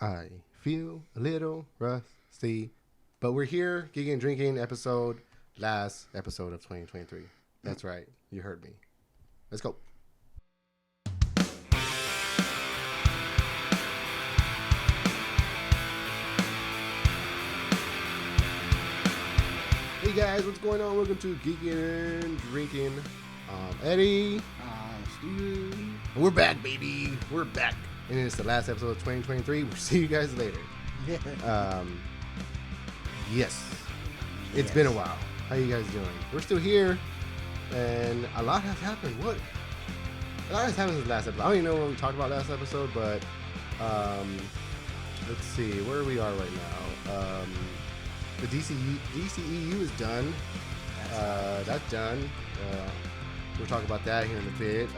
I feel a little rusty, but we're here, Geeking and Drinking last episode of 2023. That's right, you heard me. Let's go. Hey guys, what's going on? Welcome to Geeking and Drinking. Eddie. Steven. We're back, baby. We're back. And it's the last episode of 2023. We'll see you guys later. Yes. It's been a while. How you guys doing? We're still here. And a lot has happened. A lot has happened since the last episode. I don't even know what we talked about last episode, but let's see where we are right now. The DCEU is done. That's done. We'll talk about that here in a bit.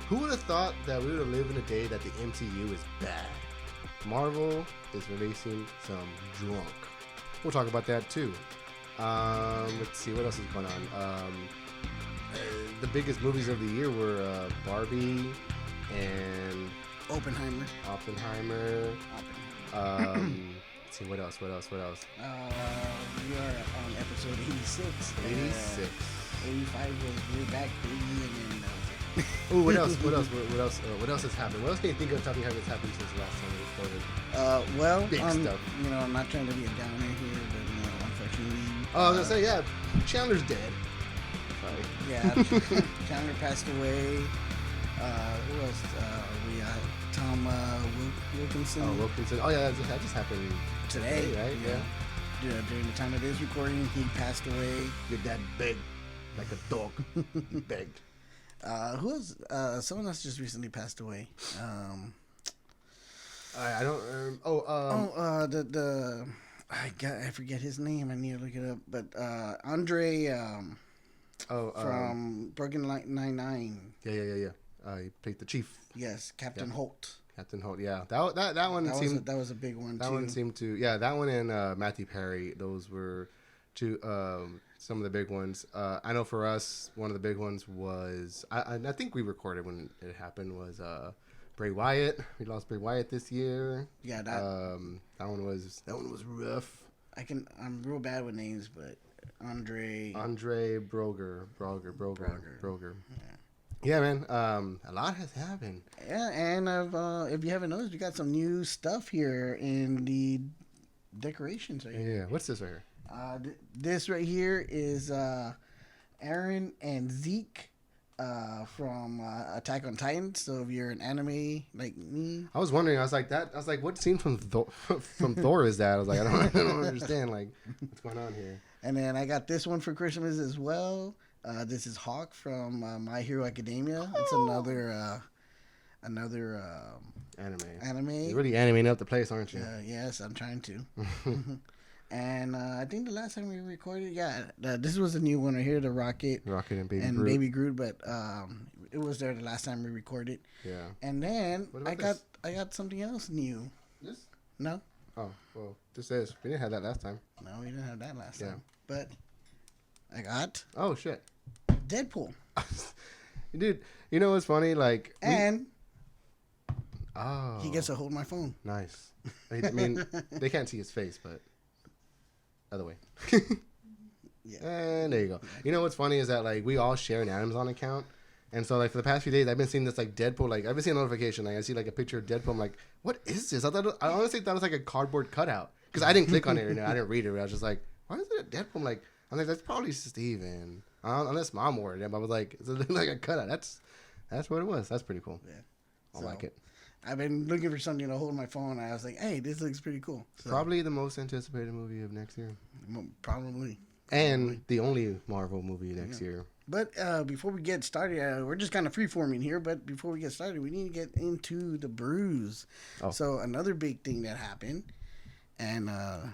Who would have thought that we would have lived in a day that the MCU is back? Marvel is releasing some junk. We'll talk about that too. Let's see what else is going on. The biggest movies of the year were Barbie and Oppenheimer. Let's see what else. We are on episode 86. 86. 85 was We're Back, baby, and then Oh, what else? What else has happened? What else can you think of something that's happened since the last time we recorded? Big stuff. I'm not trying to be a downer here, but unfortunately. I was gonna say, yeah, Chandler's dead. Sorry. Yeah, Chandler passed away. Who else? We got Tom Wilkinson. Oh, Wilkinson. Oh, yeah, that just happened today, right? Yeah. During the time of this recording, he passed away. Your dad begged like a dog. He begged. Who else? Someone else just recently passed away. I don't. I forget his name. I need to look it up. But Andre. From Brooklyn Nine-Nine. Yeah. He played the chief. Yes, Captain Holt. Captain Holt. Yeah, that one seemed. That was a big one. That one seemed to. Yeah, that one and Matthew Perry. Those were two. Some of the big ones. I know for us, one of the big ones was I think we recorded when it happened was Bray Wyatt. We lost Bray Wyatt this year. Yeah, that one was rough. I'm real bad with names, but Andre Broger. Yeah, man. A lot has happened. Yeah, and if you haven't noticed, we got some new stuff here in the decorations right here. Yeah, what's this right here? This right here is Aaron and Zeke from Attack on Titan. So if you're an anime like me, I was wondering. I was like, what scene from Thor is that? I was like, I don't understand. Like, what's going on here? And then I got this one for Christmas as well. This is Hawk from My Hero Academia. It's another anime. You're really animating up the place, aren't you? Yes, I'm trying to. And I think the last time we recorded, this was a new one right here, the Rocket and Baby Groot, but it was there the last time we recorded. Yeah. And then I got something else new. This? No. Oh, well, this is. We didn't have that last time. No, we didn't have that last time. But I got. Oh shit. Deadpool. Dude, you know what's funny? Like. He gets to hold my phone. Nice. I mean, they can't see his face, but. Other way. Yeah. And there you go. You know what's funny is that like we all share an Amazon account, and so like for the past few days I've been seeing this like Deadpool. Like I've been seeing a notification. Like I see like a picture of Deadpool. I'm like, what is this? I honestly thought it was like a cardboard cutout because I didn't click on it. I didn't read it. I was just like, why is it a Deadpool? I'm like, that's probably Steven. Unless Mom wore it. I was like, does it look like a cutout? That's what it was. That's pretty cool. Yeah. I like it. I've been looking for something to hold my phone. I was like, hey, this looks pretty cool. So, probably the most anticipated movie of next year. Probably. And the only Marvel movie next year. But before we get started, we're just kind of free-forming here. But before we get started, we need to get into the brews. Oh. So another big thing that happened. And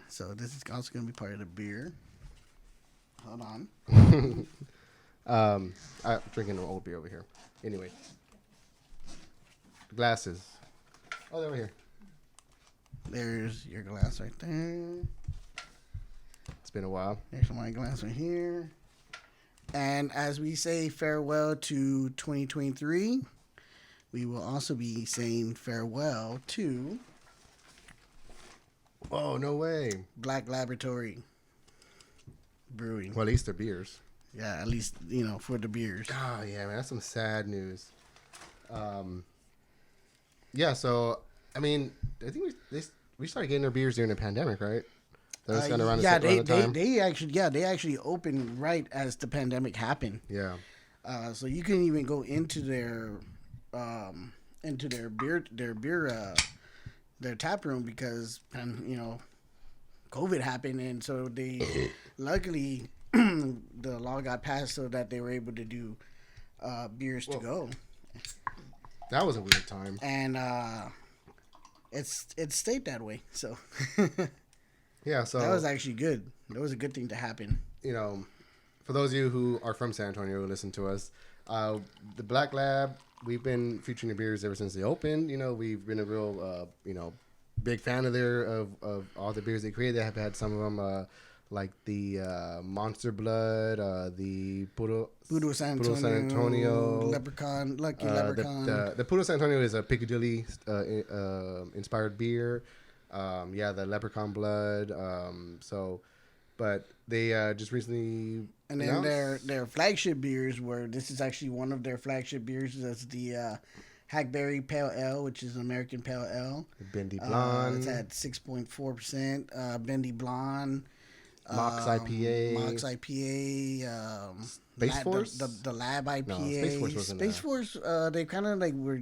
so this is also going to be part of the beer. Hold on. I'm drinking an old beer over here. Anyway. Glasses. Oh, they're over here. There's your glass right there. It's been a while. There's my glass right here. And as we say farewell to 2023, we will also be saying farewell to Oh, no way. Black Laboratory Brewing. Well, at least they're beers. Yeah, at least, for the beers. Oh, yeah, man. That's some sad news. Yeah, so, I mean, I think we started getting our beers during the pandemic, right? That was kind of around the time. They actually opened right as the pandemic happened. Yeah. So you couldn't even go into their their tap room because COVID happened, and so they luckily the law got passed so that they were able to do beers to go. That was a weird time, and it stayed that way. So yeah, so that was actually good. That was a good thing to happen. For those of you who are from San Antonio who listen to us, the Black Lab, we've been featuring the beers ever since they opened. We've been a real big fan of all the beers they create. They have had some of them like the Monster Blood, the Puro San Antonio, Lucky Leprechaun. The Puro San Antonio is a Piccadilly inspired beer. The Leprechaun Blood. But they just recently and then their flagship beers this is actually one of their flagship beers. That's the Hackberry Pale Ale, which is an American Pale Ale. Bendy Blonde. It's at 6.4%. Bendy Blonde. Mox IPA. Space Force? The Lab IPA. No, Space Force wasn't Space Force, they kind of were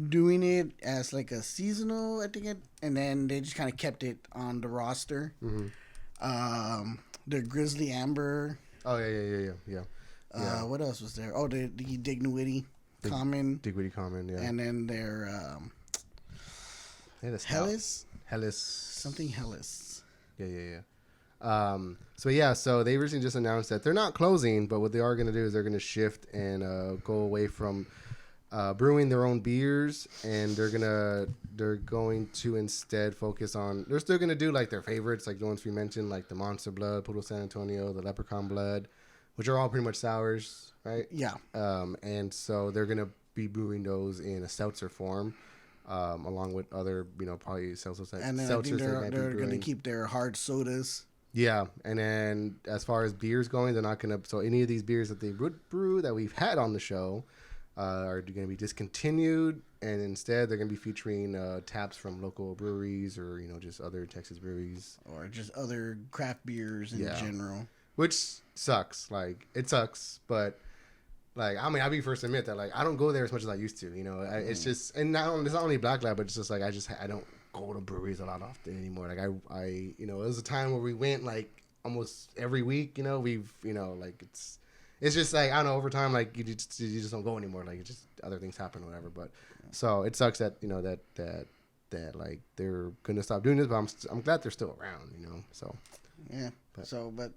doing it as a seasonal, I think, and then they just kind of kept it on the roster. Mm-hmm. The Grizzly Amber. Oh, yeah. What else was there? Oh, the Dignity Common. Dignity Common, yeah. And then their Hellas. Something Hellas. Yeah. So they recently just announced that they're not closing, but what they are going to do is they're going to shift and go away from brewing their own beers, and they're going to instead focus on. They're still going to do their favorites, like the ones we mentioned, like the Monster Blood, Puro San Antonio, the Leprechaun Blood, which are all pretty much sours, right? Yeah. And so they're going to be brewing those in a seltzer form. Along with other, probably seltzers. And then I think they're going to keep their hard sodas. Yeah, and then as far as beers going, they're not going to. So any of these beers that they would brew that we've had on the show are going to be discontinued, and instead they're going to be featuring taps from local breweries or just other Texas breweries or just other craft beers in general. Which sucks. It sucks, but. I'll be first to admit that, I don't go there as much as I used to, it's just, and it's not only Black Lab, but it's just, I don't go to breweries a lot often anymore. It was a time where we went, almost every week, it's just, I don't know, over time, you just don't go anymore. It just, other things happen or whatever, but, so it sucks that, that they're going to stop doing this, but I'm glad they're still around, so. Yeah, but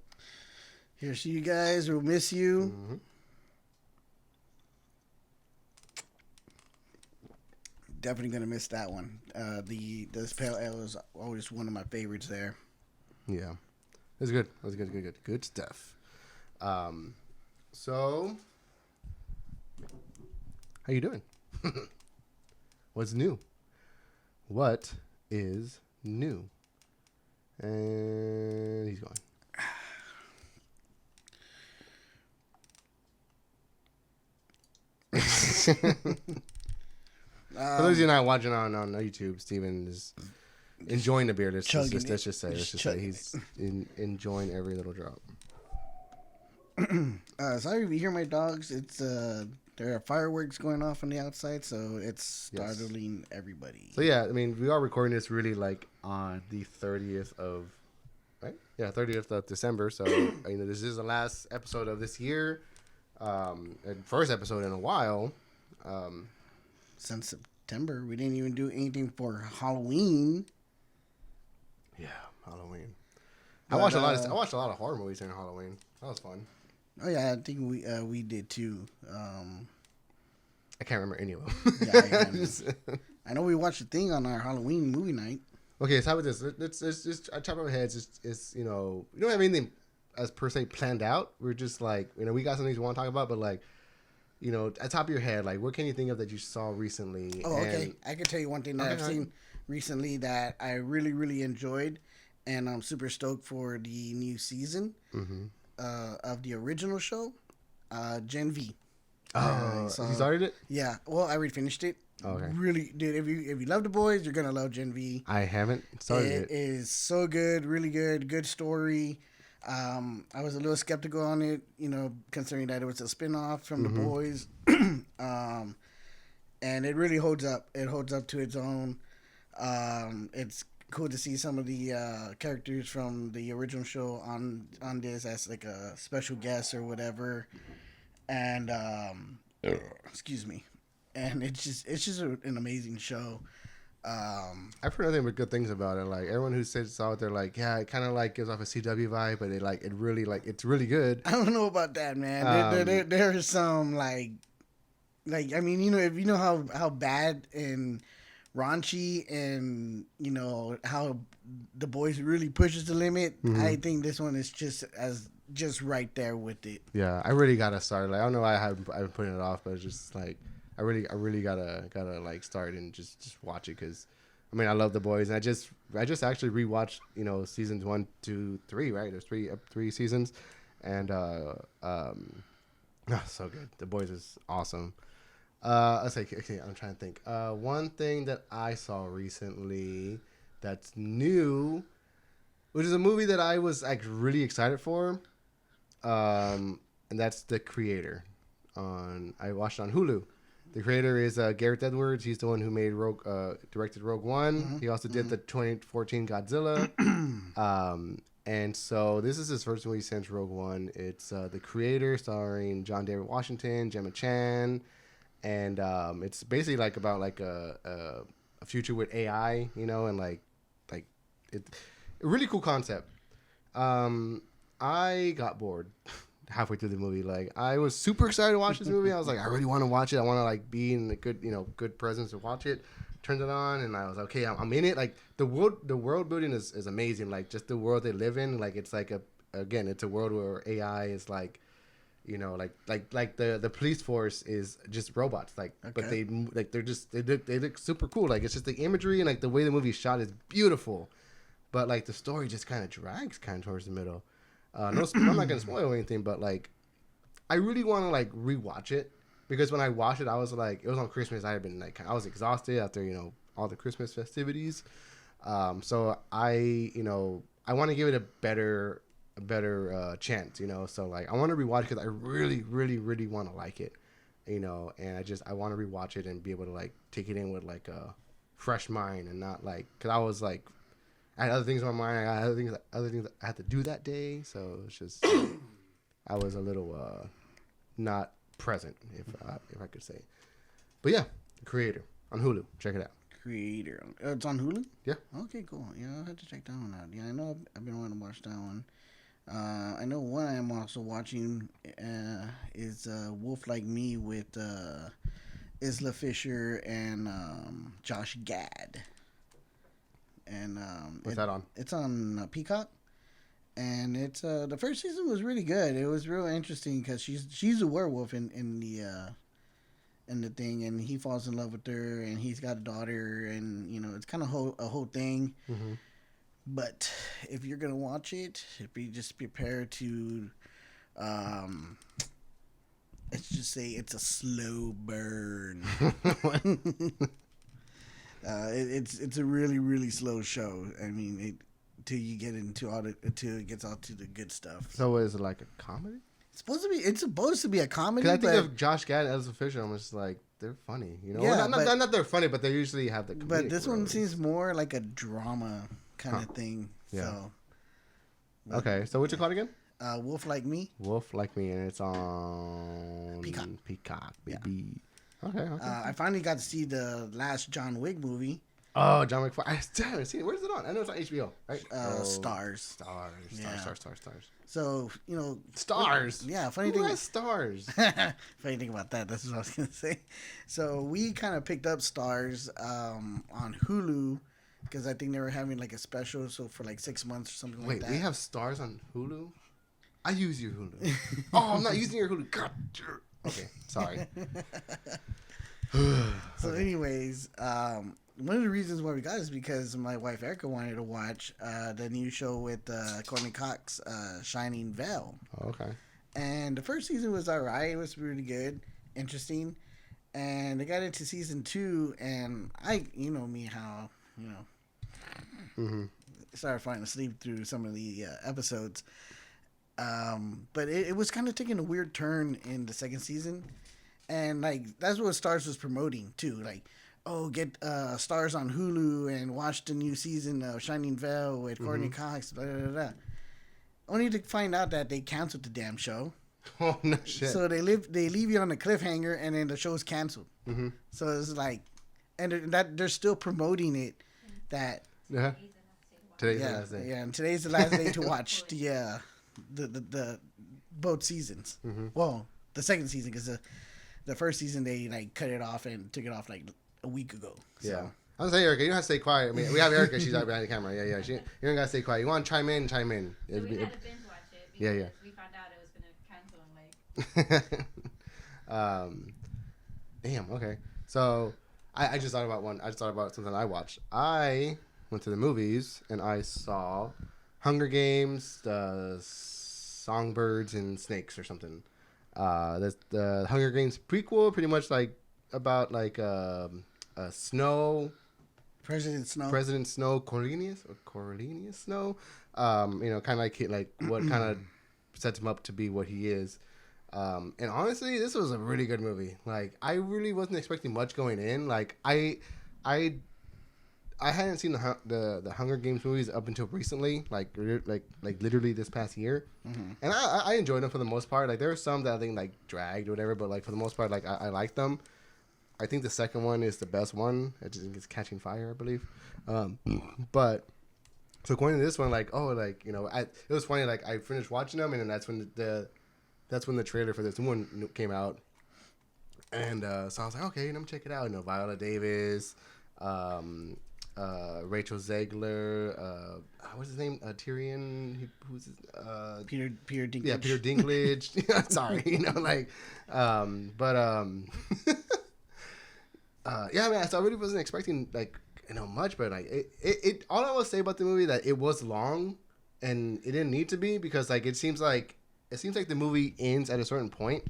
here's to you guys, we'll miss you. Mm-hmm. Definitely gonna miss that one. This pale ale is always one of my favorites there. Yeah, it was good. It was good stuff. So how you doing? What's new? What is new? And he's going. For those of you not watching on YouTube, Steven is enjoying the beer. Let's just say he's enjoying every little drop. Sorry if you hear my dogs. It's there are fireworks going off on the outside, so it's startling everybody. So yeah, I mean, we are recording this really on the 30th of, right? Yeah, 30th of December. So this is the last episode of this year, first episode in a while. Since September, we didn't even do anything for Halloween. Yeah, Halloween. I watched a lot of horror movies during Halloween. That was fun. Oh yeah, I think we did too. I can't remember any of them. I know we watched a thing on our Halloween movie night. Okay, so how about this? Let's just I top of our heads. It's we don't have anything as per se planned out. We're just we got some things we want to talk about, but at the top of your head, like what can you think of that you saw recently? Oh, okay. I can tell you one thing that I've seen recently that I really, really enjoyed, and I'm super stoked for the new season of the original show, Gen V. Oh, you started it? Yeah. Well, I already finished it. Okay. Really, dude. If you love the boys, you're gonna love Gen V. I haven't started it. It is so good, really good, good story. I was a little skeptical on it, considering that it was a spinoff from the boys. And it really holds up. It holds up to its own. It's cool to see some of the characters from the original show on this as like a special guest or whatever. And excuse me. And it's just an amazing show. I've heard nothing but good things about it. Like everyone who saw it, they're like, yeah, it kind of like gives off a CW vibe, but it really it's really good. I don't know about that, man. There is some like I mean, if you know how bad and raunchy and how the boys really pushes the limit, I think this one is just right there with it. Yeah, I really gotta start. Like I don't know why I've been putting it off, but it's just like. I really gotta like start and just watch it because, I mean, I love the boys and I just actually rewatched seasons 1, 2, 3, right? There's three seasons, and so good. The boys is awesome. Let's say okay, I'm trying to think. One thing that I saw recently that's new, which is a movie that I was like really excited for, and that's The Creator. I watched it on Hulu. The creator is Gareth Edwards. He's the one who made directed Rogue One. He also did the 2014 Godzilla. And so this is his first movie since Rogue One. It's The Creator, starring John David Washington, Gemma Chan, and it's basically like about like a future with AI, and like it, a really cool concept. I got bored. Halfway through the movie, like I was super excited to watch this movie. I was like, I really want to watch it. I want to like be in a good presence to watch it. Turned it on, and I was like, okay, I'm in it. Like the world building is amazing. Like just the world they live in. Like it's like it's a world where AI is like, like the police force is just robots. Like, but they look super cool. Like it's just the imagery and like the way the movie's shot is beautiful, but like the story just kind of drags towards the middle. I'm not gonna spoil anything, but like, I really want to like rewatch it because when I watched it, I was like, it was on Christmas. I was exhausted after all the Christmas festivities. So I want to give it a better chance. So like I want to rewatch it because I really want to like it. And I want to rewatch it and be able to like take it in with like a fresh mind and not like because I was like. I had other things on my mind. I got other things I had to do that day. So it's just I was a little not present, if I could say. But yeah, The Creator on Hulu. Check it out. Creator. It's on Hulu? Yeah. Okay, cool. Yeah, I'll have to check that one out. Yeah, I know I've been wanting to watch that one. I know one I am also watching is Wolf Like Me with Isla Fisher and Josh Gad. And what's that on? It's on Peacock, and it's the first season was really good. It was real interesting because she's a werewolf in the thing, and he falls in love with her, and he's got a daughter, and it's kind of a whole thing. Mm-hmm. But if you're gonna watch it, be just prepared to, let's just say it's a slow burn. It's a really, really slow show. I mean, till you get into until it gets all to the good stuff. So is it like a comedy? It's supposed to be a comedy. Because I think of Josh Gad and Elsa Fisher, I'm just like they're funny, Yeah, not they're funny, but they usually have the. But this one seems more like a drama kind of thing. Yeah. So. Okay, so what's it called again? Wolf Like Me. Wolf Like Me, and it's on Peacock, baby. Yeah. Okay. I finally got to see the last John Wick movie. Oh, John Wick 4. I still haven't seen it. Where's it on? I know it's on HBO, right? Stars. Yeah. Stars. So, Stars. Yeah, funny Who thing. has Stars? Funny thing about that. That's what I was going to say. So, we kind of picked up Stars on Hulu because I think they were having like a special. So, for like 6 months or something like that. Wait, we have Stars on Hulu? I use your Hulu. Oh, I'm not using your Hulu. God. Okay, sorry. So, anyways, one of the reasons why we got it is because my wife Erica wanted to watch the new show with Courtney Cox, Shining Veil. Okay. And the first season was alright. It was really good, interesting. And they got into season 2, and you know me, how, you know, started falling asleep through some of the episodes. But it was kind of taking a weird turn in the second season. And, like, that's what Starz was promoting, too. Like, oh, get Starz on Hulu and watch the new season of Shining Veil with Courtney Cox, blah, blah, blah. Only to find out that they canceled the damn show. Oh, no shit. So they leave you on a cliffhanger, and then the show's canceled. Mm-hmm. So it's like, and they're still promoting it. That Today's the last day. Yeah, and today's the last day to watch the both seasons. Mm-hmm. Well, the second season, because the first season they like cut it off and took it off like a week ago. So. Yeah. I'm saying, Erica, you don't have to stay quiet. I mean, we have Erica. She's out behind the camera. Yeah. You don't got to stay quiet. You want to chime in? So we had to binge watch it because we found out it was going to cancel in like... Damn, okay. So, I just thought about one. I just thought about something I watched. I went to the movies, and I saw Hunger Games, the Songbirds and Snakes or something. That's the Hunger Games prequel, pretty much like about like Snow... President Snow, Cornelius Snow, you know, kind of like what kind of sets him up to be what he is. And honestly, this was a really good movie. Like, I really wasn't expecting much going in. Like, I hadn't seen the Hunger Games movies up until recently, like literally this past year, and I enjoyed them for the most part. Like, there were some that I think like dragged or whatever, but like for the most part, like I liked them. I think the second one is the best one. I just think it's Catching Fire, I believe. But so going to this one, like, oh, like, you know, it was funny. Like, I finished watching them, and then that's when the trailer for this new one came out, and so I was like, okay, let me check it out. You know, Viola Davis, Rachel Zegler, what's his name? Tyrion. Who's his, Peter Dinklage. Yeah, Peter Dinklage. Sorry, you know, like, yeah, man. So I really wasn't expecting like, you know, much, but like it all I will say about the movie that it was long and it didn't need to be, because like it seems like the movie ends at a certain point,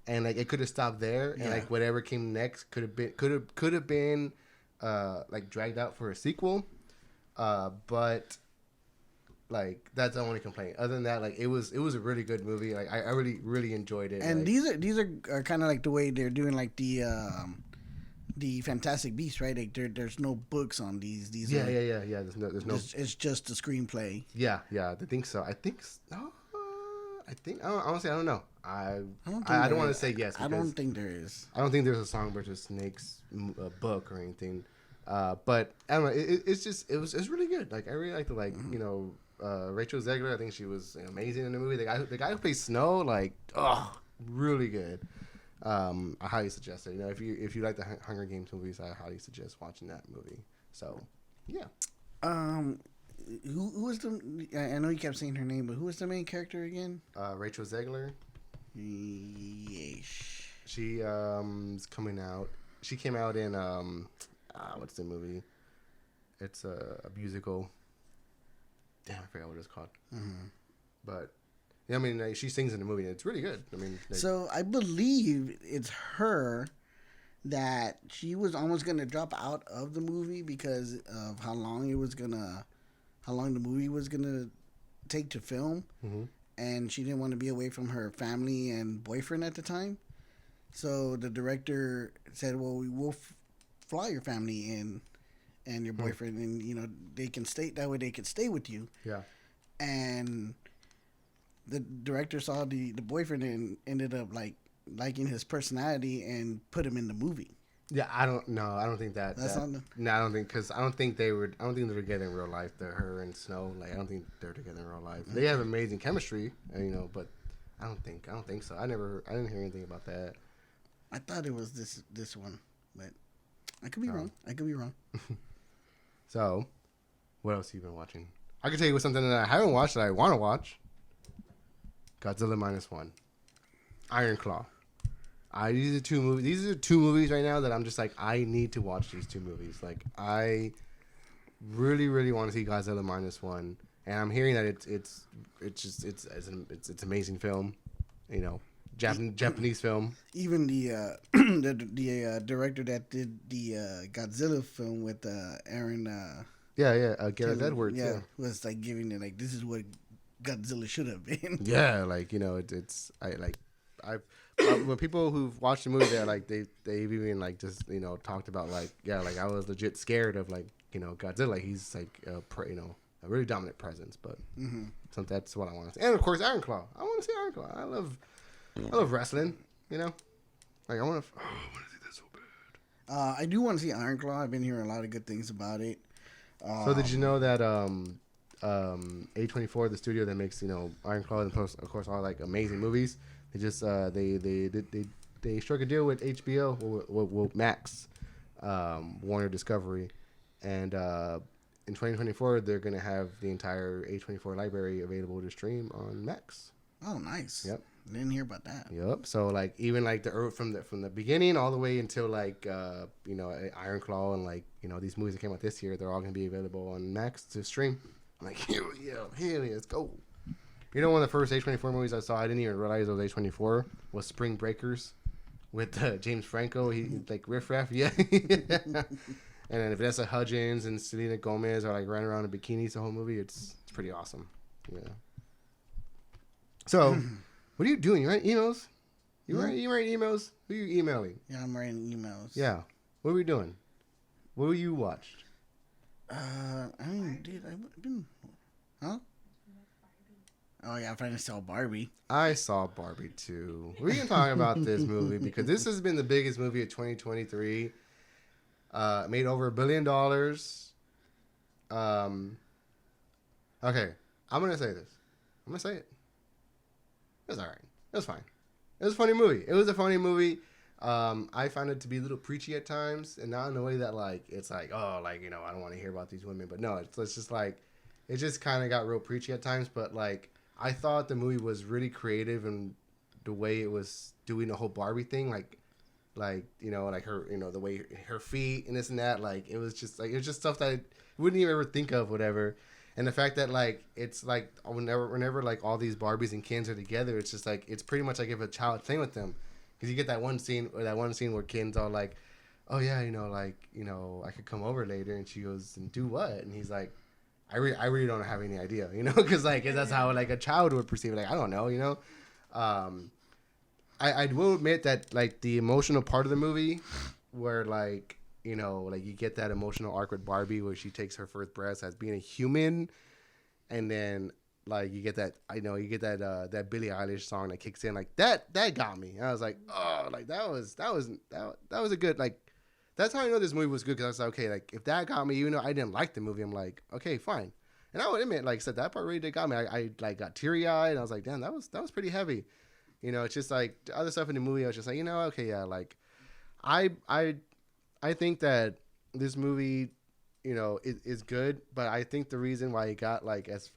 and like it could have stopped there, and like whatever came next could have been like dragged out for a sequel, but like that's the only complaint. Other than that, like it was a really good movie. Like I really enjoyed it. And like, these are kind of like the way they're doing like the Fantastic Beasts, right? Like there's no books on these. Yeah. There's no. It's just a screenplay. Yeah. I think so. I honestly, I don't know. I don't want to say yes. I don't think there is. I don't think there's a Songbirds and Snakes book or anything. But I don't know. It was really good. Like I really liked the you know, Rachel Zegler. I think she was amazing in the movie. The guy who plays Snow, like, oh, really good. I highly suggest it. You know, if you like the Hunger Games movies, I highly suggest watching that movie. So, yeah. Who was the? I know you kept saying her name, but who was the main character again? Rachel Zegler. Yeesh. She is coming out. She came out in what's the movie? It's a musical. Damn, I forgot what it's called. Mm-hmm. But yeah, I mean, like, she sings in the movie, and it's really good. I mean, like, so I believe it's her that she was almost gonna drop out of the movie because of how long the movie was gonna take to film, and she didn't want to be away from her family and boyfriend at the time. So the director said, "Well, we will fly your family in and your boyfriend, and you know they can stay that way. They can stay with you." Yeah, and the director saw the boyfriend and ended up liking his personality and put him in the movie. Yeah, I don't know. I don't think that's not. No, I don't think, because I don't think they're together in real life. Her and Snow, like, I don't think they're together in real life. They have amazing chemistry, you know, but I don't think so. I didn't hear anything about that. I thought it was this one, but I could be wrong. So, what else have you been watching? I can tell you something that I haven't watched that I want to watch. Godzilla -1, Iron Claw. These are two movies right now that I'm just like, I need to watch these two movies. Like, I really, really want to see Godzilla -1, and I'm hearing that it's amazing film, you know, Japanese film. Even the director that did the Godzilla film with Aaron. Gareth Edwards. Yeah, was like giving it like, this is what Godzilla should have been. Yeah, like, you know, when people who've watched the movie, they've even like just, you know, talked about like, yeah, like I was legit scared of, like, you know, Godzilla. He's like a really dominant presence, but so that's what I want to see. And of course, Iron Claw. I want to see Iron Claw. I love wrestling. You know, like I want to see that so bad. I do want to see Iron Claw. I've been hearing a lot of good things about it. So did you know that A24, the studio that makes, you know, Iron Claw and of course all like amazing movies, they just they struck a deal with HBO, with Max, Warner Discovery, and in 2024 they're gonna have the entire A24 library available to stream on Max. Oh, nice. Yep. Didn't hear about that. Yep. So like even like from the beginning all the way until like you know, Iron Claw and like, you know, these movies that came out this year, they're all gonna be available on Max to stream. I'm like, hell yeah, let's go. You know, one of the first A24 movies I saw, I didn't even realize it was A24, was Spring Breakers with James Franco. He like Riff Raff, yeah. And then Vanessa Hudgens and Selena Gomez are like running around in bikinis the whole movie. It's pretty awesome. Yeah. So, what are you doing? You write emails? You write emails? Who are you emailing? Yeah, I'm writing emails. Yeah. What are we doing? What were you watched? I mean, dude, I've been, huh? Oh yeah, I finally saw Barbie. I saw Barbie too. We're gonna talk about this movie because this has been the biggest movie of 2023. Made over $1 billion. Okay, I'm gonna say this. I'm gonna say it. It was alright. It was fine. It was a funny movie. It was a funny movie. I found it to be a little preachy at times, and not in a way that like it's like, oh, like, you know, I don't want to hear about these women, but no, it's just like it just kind of got real preachy at times. But like I thought the movie was really creative in the way it was doing the whole Barbie thing, like you know, like her, you know, the way her feet and this and that, like it was just stuff that I wouldn't even ever think of, whatever. And the fact that like it's like whenever like all these Barbies and Kens are together, it's just like it's pretty much like if a child playing with them. Because you get that one scene where Ken's all like, oh yeah, you know, like, you know, I could come over later, and she goes, and do what? And he's like, I really don't have any idea, you know, because like that's how like a child would perceive it. Like, I don't know, you know. I will admit that like the emotional part of the movie, where like, you know, like you get that emotional arc with Barbie where she takes her first breaths as being a human, and then like you get that that Billie Eilish song that kicks in, like that got me. I was like, oh, like that was a good, like, that's how I know this movie was good, because I was like, okay, like if that got me, even though I didn't like the movie, I'm like, okay, fine. And I would admit, like I said, that part really did got me. I like got teary eyed, and I was like, damn, that was pretty heavy. You know, it's just like the other stuff in the movie, I was just like, you know, okay, yeah, like I think that this movie, you know, is good, but I think the reason why it got like as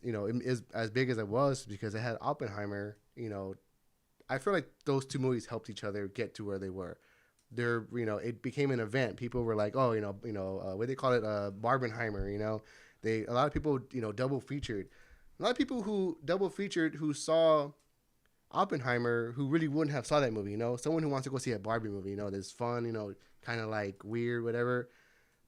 you know, is as big as it was because it had Oppenheimer. You know, I feel like those two movies helped each other get to where they were. They're, you know, it became an event. People were like, oh, you know, what they call it, Barbenheimer. You know, a lot of people, you know, double featured. A lot of people who double featured who saw Oppenheimer who really wouldn't have saw that movie. You know, someone who wants to go see a Barbie movie. You know, that's fun. You know, kind of like weird, whatever.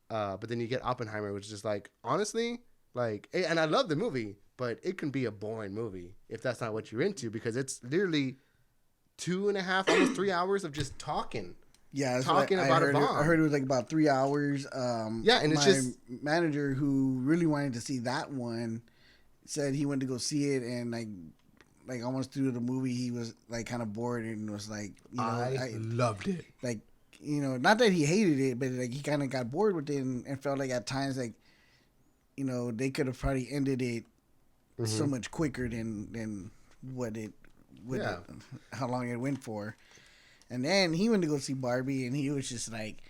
But then you get Oppenheimer, which is just like, honestly. Like, and I love the movie, but it can be a boring movie if that's not what you're into, because it's literally 2.5, almost 3 hours of just talking. Yeah, talking about a bomb. I heard it was like about 3 hours. Yeah, and it's just manager who really wanted to see that one said he went to go see it, and like almost through the movie he was like kind of bored and was like, you know, I loved it. Like, you know, not that he hated it, but like he kind of got bored with it and felt like at times like, you know, they could have probably ended it so much quicker than what it would, how long it went for. And then he went to go see Barbie, and he was just like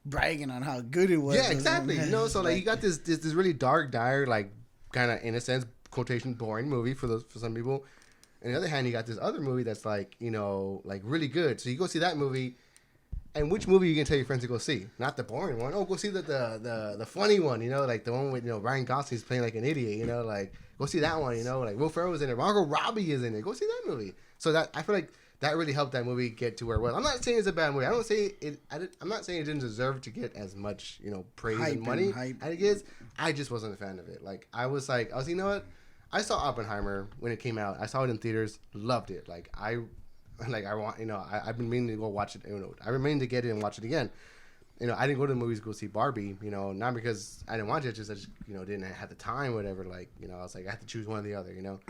bragging on how good it was. Yeah, exactly. You know, so like you got this really dark, dire, like kind of in a sense quotation boring movie for some people, On the other hand, you got this other movie that's like, you know, like really good. So you go see that movie, and which movie you can tell your friends to go see? Not the boring one. Oh, go see the funny one. You know, like the one with, you know, Ryan Gosling's playing like an idiot. You know, like go see that one. You know, like Will Ferrell's in it, Margot Robbie is in it. Go see that movie. So that I feel like that really helped that movie get to where it was. I'm not saying it's a bad movie. I'm not saying it didn't deserve to get as much, you know, praise and money as it gets. I just wasn't a fan of it. Like I was, you know what? I saw Oppenheimer when it came out. I saw it in theaters, loved it. I want, you know, I've been meaning to go watch it. You know, I've been meaning to get it and watch it again. You know, I didn't go to the movies to go see Barbie. You know, not because I didn't watch it, just I just, you know, didn't have the time, or whatever. Like, you know, I was like, I had to choose one or the other. You know,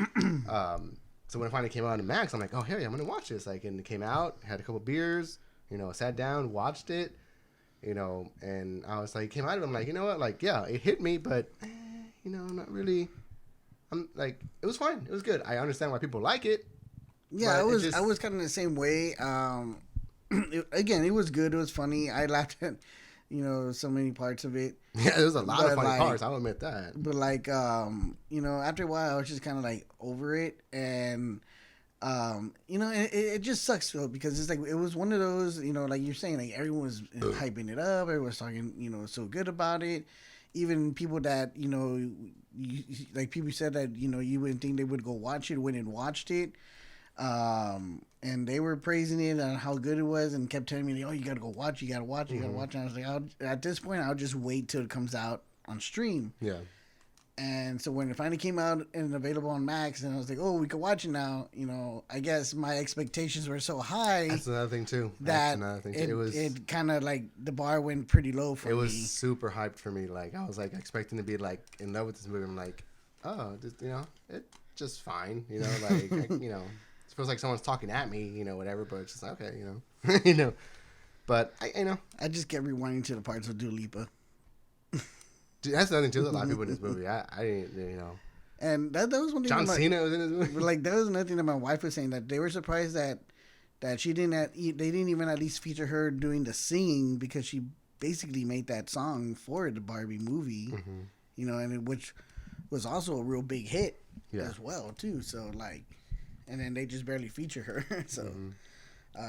so when it finally came out on Max, I'm like, oh, hey, I'm gonna watch this. Like, and it came out, had a couple beers, you know, sat down, watched it, you know, and I was like, came out of it, I'm like, you know what, like, yeah, it hit me, but, you know, not really. I'm like, it was fine, it was good. I understand why people like it. Yeah, I was kind of the same way. Again, it was good, it was funny. I laughed at, you know, so many parts of it. Yeah, there was a lot of funny parts. I'll admit that. But like, you know, after a while, I was just kind of like over it, and you know, it just sucks though, because it's like it was one of those, you know, like you're saying, like everyone was hyping it up, everyone was talking, you know, so good about it. Even people that, you know, like people said that, you know, you wouldn't think they would go watch it, went and watched it. And they were praising it on how good it was, and kept telling me, "Oh, you gotta go watch, you gotta watch, you gotta watch." And I was like, at this point, I'll just wait till it comes out on stream. Yeah. And so when it finally came out and available on Max, and I was like, "Oh, we can watch it now." You know, I guess my expectations were so high. That's another thing too. It kind of like the bar went pretty low for me. It was super hyped for me. Like I was like expecting to be like in love with this movie. I'm like, oh, just, you know, it's just fine. You know, like you know. It feels like someone's talking at me, you know, whatever, but it's just like, okay, you know, you know, but you know, I just kept rewinding to the parts of Dua Lipa. Dude, that's nothing too. There's a lot of people in this movie. I didn't, you know, and that was one thing. John Cena was in this movie. Like that was another thing that my wife was saying, that they were surprised that she didn't. They didn't even at least feature her doing the singing, because she basically made that song for the Barbie movie, you know, and which was also a real big hit as well too. So like. And then they just barely feature her. So,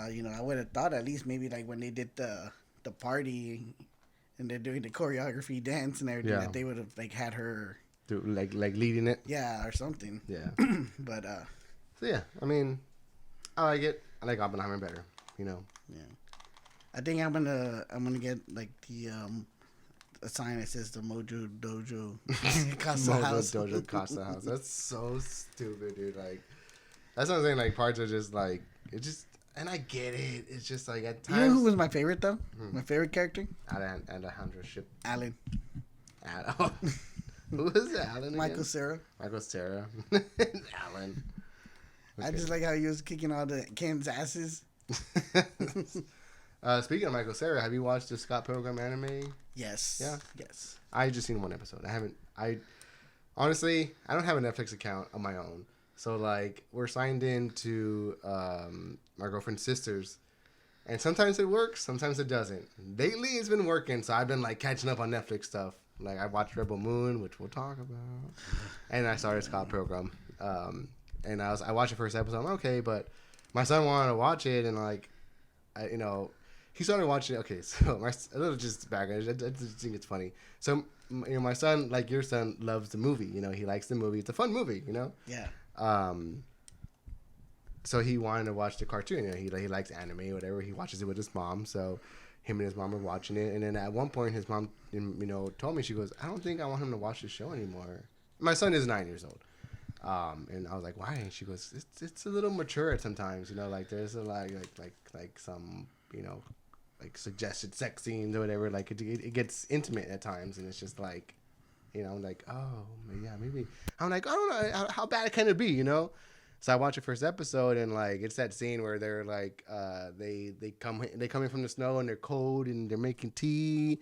you know, I would have thought at least maybe like when they did the party and they're doing the choreography, dance and everything, that they would have like had her do like leading it. Yeah, or something. Yeah. But so yeah, I mean, I like it. I like Oppenheimer better. You know. Yeah. I think I'm gonna get like the a sign that says the Mojo Dojo Casa House. Mojo Dojo Casa House. That's so stupid, dude. Like. That's what I'm saying. Like parts are just like it just, and I get it. It's just like at times. You know who was my favorite though? My favorite character? Alejandro Ship. Alan. Who was Alan again? Michael Cera. Alan. Okay. I just like how he was kicking all the Ken's asses. Speaking of Michael Cera, have you watched the Scott Pilgrim anime? Yes. Yeah. Yes. I just seen one episode. I honestly I don't have a Netflix account of my own. So, like, we're signed in to my girlfriend's sisters. And sometimes it works, sometimes it doesn't. Lately, it's been working, so I've been, like, catching up on Netflix stuff. Like, I watched Rebel Moon, which we'll talk about. And I started Scott Pilgrim. And I watched the first episode. I'm like, okay, but my son wanted to watch it, and, like, you know, he started watching it. Okay, so a little just background. I just think it's funny. So, you know, my son, like your son, loves the movie. You know, he likes the movie. It's a fun movie, you know? Yeah. So he wanted to watch the cartoon. You know, he likes anime or whatever. He watches it with his mom. So him and his mom were watching it. And then at one point, his mom, you know, told me, she goes, I don't think I want him to watch the show anymore. My son is 9 years old. And I was like, why? And she goes, it's a little mature at sometimes. You know, like there's a lot like some, you know, like suggested sex scenes or whatever. Like it gets intimate at times, and it's just like. You know, I'm like, oh, yeah, maybe. I'm like, I don't know, how bad can it be, you know? So I watched the first episode, and, like, it's that scene where they're, like, they come in from the snow, and they're cold, and they're making tea,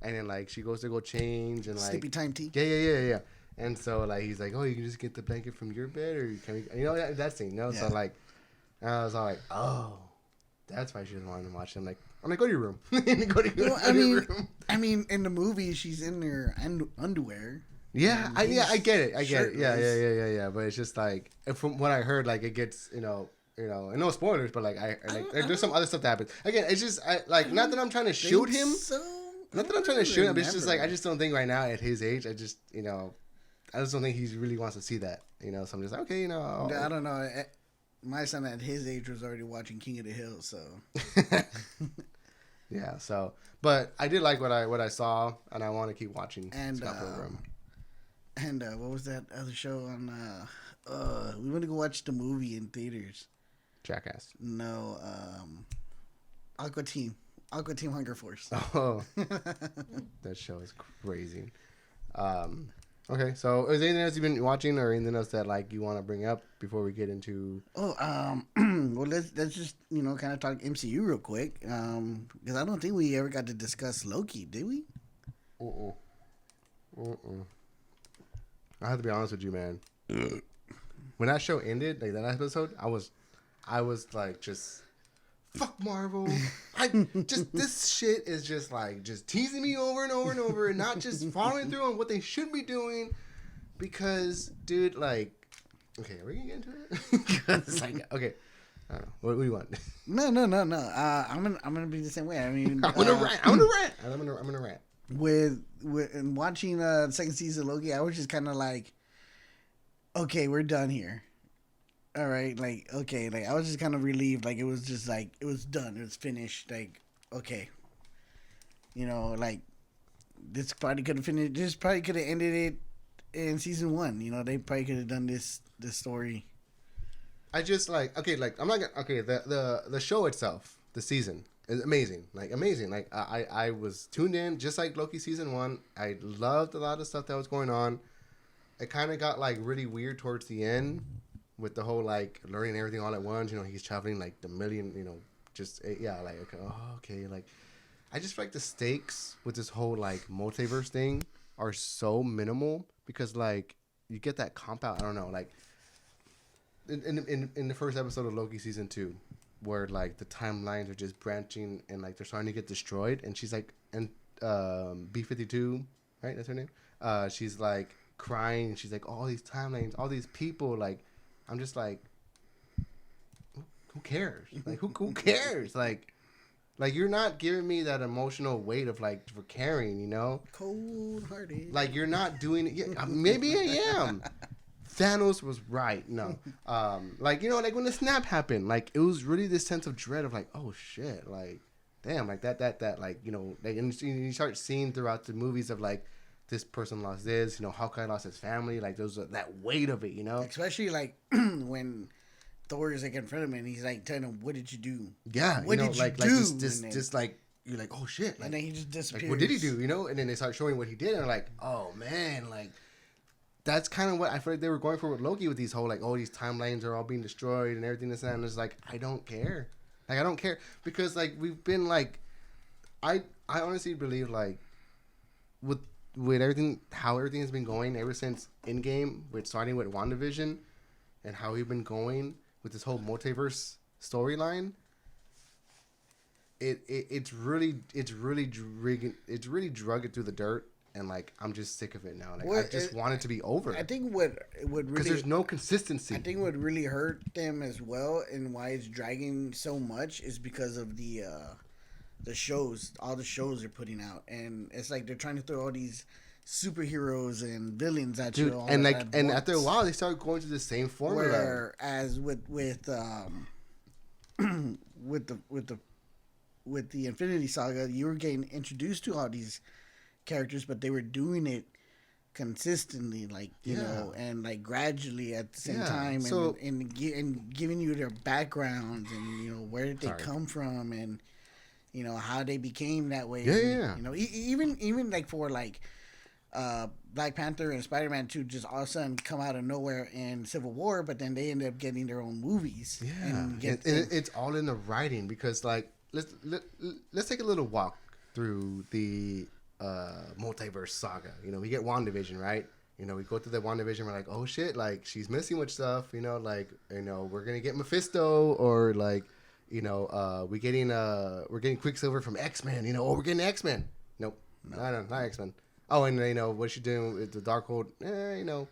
and then, like, she goes to go change, and, like... Sleepy time tea. Yeah. And so, like, he's like, oh, you can just get the blanket from your bed, or can we... You know, that scene, you know? Yeah. So, like, I was all like, oh, that's why she doesn't want to watch it. I'm like, go to your room. Go to your room. I mean, in the movie, she's in her underwear. Yeah, I get it. I get it. Yeah. But it's just like from what I heard, like it gets, and no spoilers, but like there's some other stuff that happens. Again, it's just not that I'm trying to shoot him. Not that I'm trying to shoot him. But it's just like I just don't think right now at his age. I just don't think he really wants to see that. So I'm just like, okay, I don't know. My son at his age was already watching King of the Hill, so. Yeah. So, but I did like what I saw, and I want to keep watching. And what was that other show on? We went to go watch the movie in theaters. Jackass. No, Aqua Team Hunger Force. Oh, that show is crazy. Okay, so is there anything else you've been watching, or anything else that like you want to bring up before we get into? Well, let's just kind of talk MCU real quick, because I don't think we ever got to discuss Loki, did we? I have to be honest with you, man. When that show ended, like that episode, I was like, just fuck Marvel. This shit is just teasing me over and over and over, and not just following through on what they should be doing. Because, dude, okay, are we gonna get into it? It's like, okay, I don't know. What do you want? No. I'm gonna be the same way. I mean, I'm gonna rant. With watching the second season of Loki, I was just kind of like, okay, we're done here. All right, I was just kind of relieved. Like, it was just like, it was done. It was finished. Like, okay. This probably could have finished. This probably could have ended it in season 1. They probably could have done this story. I just I'm not gonna, okay, the show itself, the season is amazing. Amazing. I was tuned in just like Loki season 1. I loved a lot of stuff that was going on. It kind of got really weird towards the end. With the whole learning everything all at once, he's traveling the million, okay, I just feel like the stakes with this whole multiverse thing are so minimal because you get that comp out. I don't know, in the first episode of Loki season 2, where the timelines are just branching and they're starting to get destroyed, and she's and B-52, right? That's her name. She's crying, and she's all these timelines, all these people, I'm just who cares? Who cares? You're not giving me that emotional weight of for caring, Cold hearted. You're not doing it. Yeah, maybe I am. Thanos was right. No. When the snap happened, it was really this sense of dread of oh shit, damn, and you start seeing throughout the movies of this person lost this, Hawkeye lost his family, those that weight of it, Especially when Thor is in front of him and he's telling him, "What did you do?" Yeah, what did you do? Just you're oh shit, and then he just disappears. What did he do? And then they start showing what he did, and they're oh man, that's kind of what I feel like they were going for with Loki, with these whole these timelines are all being destroyed and everything this and that, and it's I don't care, I don't care because we've been I honestly believe with everything, how everything has been going ever since Endgame, starting with WandaVision, and how we've been going with this whole multiverse storyline, it's really drug it through the dirt, and I'm just sick of it now. I just want it to be over. I think what really, because there's no consistency. I think what really hurt them as well, and why it's dragging so much, is because of the shows, all the shows they're putting out, and it's they're trying to throw all these superheroes and villains at you. All and after a while, they start going to the same formula. Whereas with the Infinity Saga, you were getting introduced to all these characters, but they were doing it consistently, and gradually at the same time, so, and giving you their backgrounds and where did they come from, and how they became that way. Yeah. Even for Black Panther and Spider-Man 2 just all of a sudden come out of nowhere in Civil War, but then they end up getting their own movies. Yeah, and it's all in the writing, because let's take a little walk through the multiverse saga. We get WandaVision, right? We go through the WandaVision, we're oh shit, she's missing with stuff. We're gonna get Mephisto, or we're getting Quicksilver from X-Men. We're getting X-Men. Nope, no. Not X-Men. Oh, and you know what she's doing with the Darkhold. You know,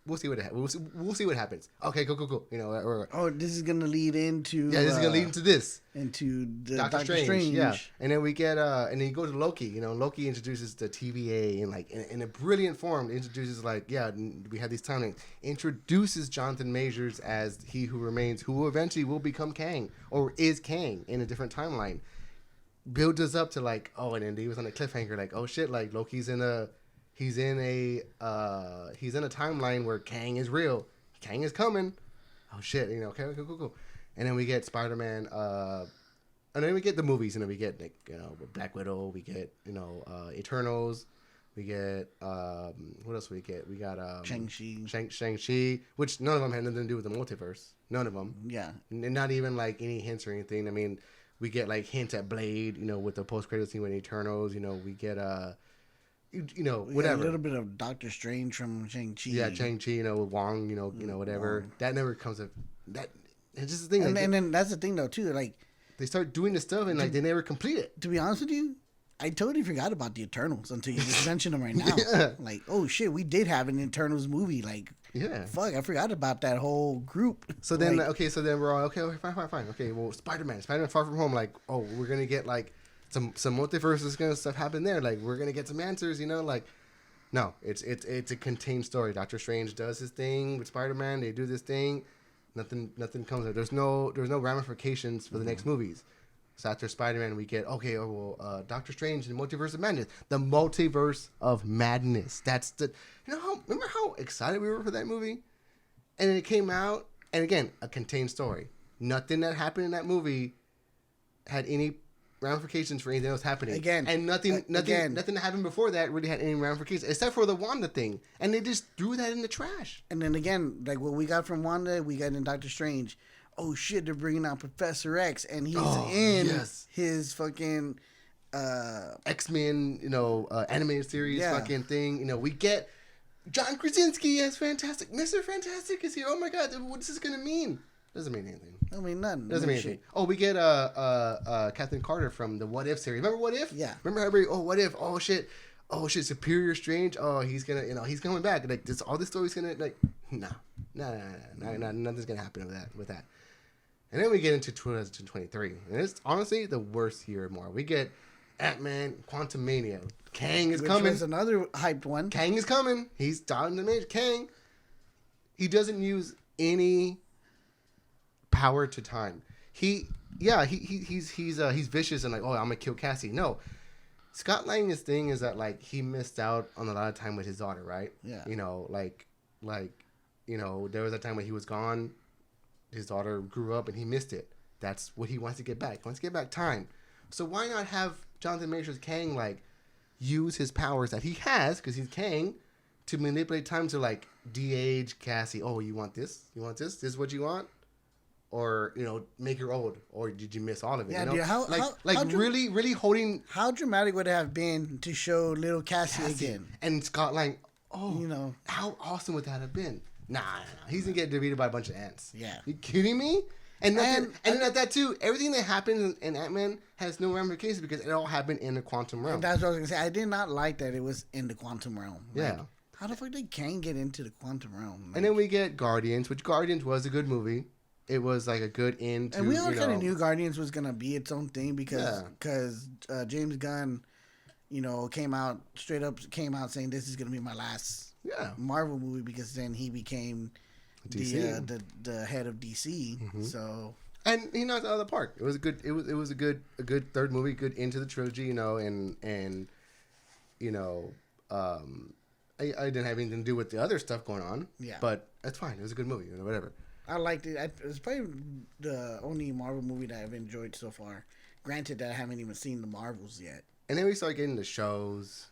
we'll see what we'll see what happens. Okay, cool. You know, this is gonna lead into this is gonna lead into this into the Doctor Strange. Yeah, and then we get and then you go to Loki. You know, Loki introduces the TVA and like in a brilliant form introduces like we have these timelines. Introduces Jonathan Majors as he who remains, who eventually will become Kang or is Kang in a different timeline. Builds us up to like and then he was on a cliffhanger like shit, like Loki's in a timeline where Kang is real. Kang is coming. Oh shit, you know, okay, cool. And then we get Spider-Man, and then we get the movies, and then we get like, you know, Black Widow, we get, you know, Eternals, we get what else we get? We got Shang-Chi, which none of them had nothing to do with the multiverse. None of them. Yeah. And not even like any hints or anything. I mean, we get like hints at Blade, you know, with the post-credit scene with Eternals, you know, we get you know, whatever. A little bit of Doctor Strange from Shang-Chi. Yeah, Shang-Chi, you know, Wong, you know, whatever. Wong. That never comes up. That it's just the thing. And then that's the thing though too. Like they start doing this stuff and like they never complete it. To be honest with you, I totally forgot about the Eternals until you just mentioned them right now. Yeah. Like, oh shit, we did have an Eternals movie. Like, yeah, fuck, I forgot about that whole group. So then, so then we're all okay, fine. Okay, well, Spider-Man Far From Home. Like, we're gonna get like some multiverses gonna stuff happen there. Like, we're gonna get some answers. You know, like. No, it's a contained story. Doctor Strange does his thing with Spider-Man. They do this thing. Nothing comes of it. There's no ramifications for the next movies. So after Spider-Man, we get Doctor Strange and the Multiverse of Madness. The Multiverse of Madness. That's the remember how excited we were for that movie? And then it came out, and again, a contained story. Nothing that happened in that movie had any ramifications for anything else happening again, and nothing that happened before that really had any ramifications except for the Wanda thing, and they just threw that in the trash. And then again, like what we got from Wanda, we got in Doctor Strange. Oh shit, they're bringing out Professor X, and he's in his fucking X-Men, you know, animated series fucking thing. You know, we get John Krasinski as Fantastic. Mr. Fantastic is here. Oh my god, what is this gonna mean? Doesn't mean anything. I mean, nothing. Doesn't mean anything. Oh, we get Captain Carter from the What If series. Remember What If? Yeah. Remember everybody? Oh, What If? Oh shit. Superior Strange. Oh, he's gonna, you know, he's coming back. Like this, all this story's gonna like, no, nothing's gonna happen with that. And then we get into 2023, and it's honestly the worst year more. We get Ant-Man, Quantumania. Kang is coming. Which was another hyped one. Kang is coming. He's down the major. Kang. He doesn't use any power to time. He's vicious and like, I'm gonna kill Cassie. No, Scott Lang's thing is that like he missed out on a lot of time with his daughter, right? Yeah. You know, like you know, there was a time when he was gone. His daughter grew up and he missed it. That's what he wants to get back. He wants to get back time. So why not have Jonathan Majors Kang like use his powers that he has because he's Kang to manipulate time to like de-age Cassie. Oh, you want this? You want this? This is what you want? Or, you know, make her old. Or did you miss all of it? Yeah, you know? Dude, how really holding... How dramatic would it have been to show little Cassie again? And Scott Lang, you know, how awesome would that have been? Nah. He's going to get defeated by a bunch of ants. Yeah. You kidding me? And then at that too, everything that happens in Ant-Man has no ramifications because it all happened in the quantum realm. And that's what I was going to say. I did not like that it was in the quantum realm. Yeah. Like, how the fuck did Kang get into the quantum realm? Like, and then we get Guardians, which Guardians was a good movie. It was like a good end to, and we all kind of knew Guardians was going to be its own thing because James Gunn, you know, came out saying this is going to be my last Marvel movie because then he became the head of DC. Mm-hmm. So, and he knocked it out of the park. It was a good third movie, good into the trilogy, you know, and you know, I didn't have anything to do with the other stuff going on. Yeah, but that's fine. It was a good movie, you know, whatever. I liked it. It's probably the only Marvel movie that I've enjoyed so far. Granted that I haven't even seen the Marvels yet. And then we start getting the shows,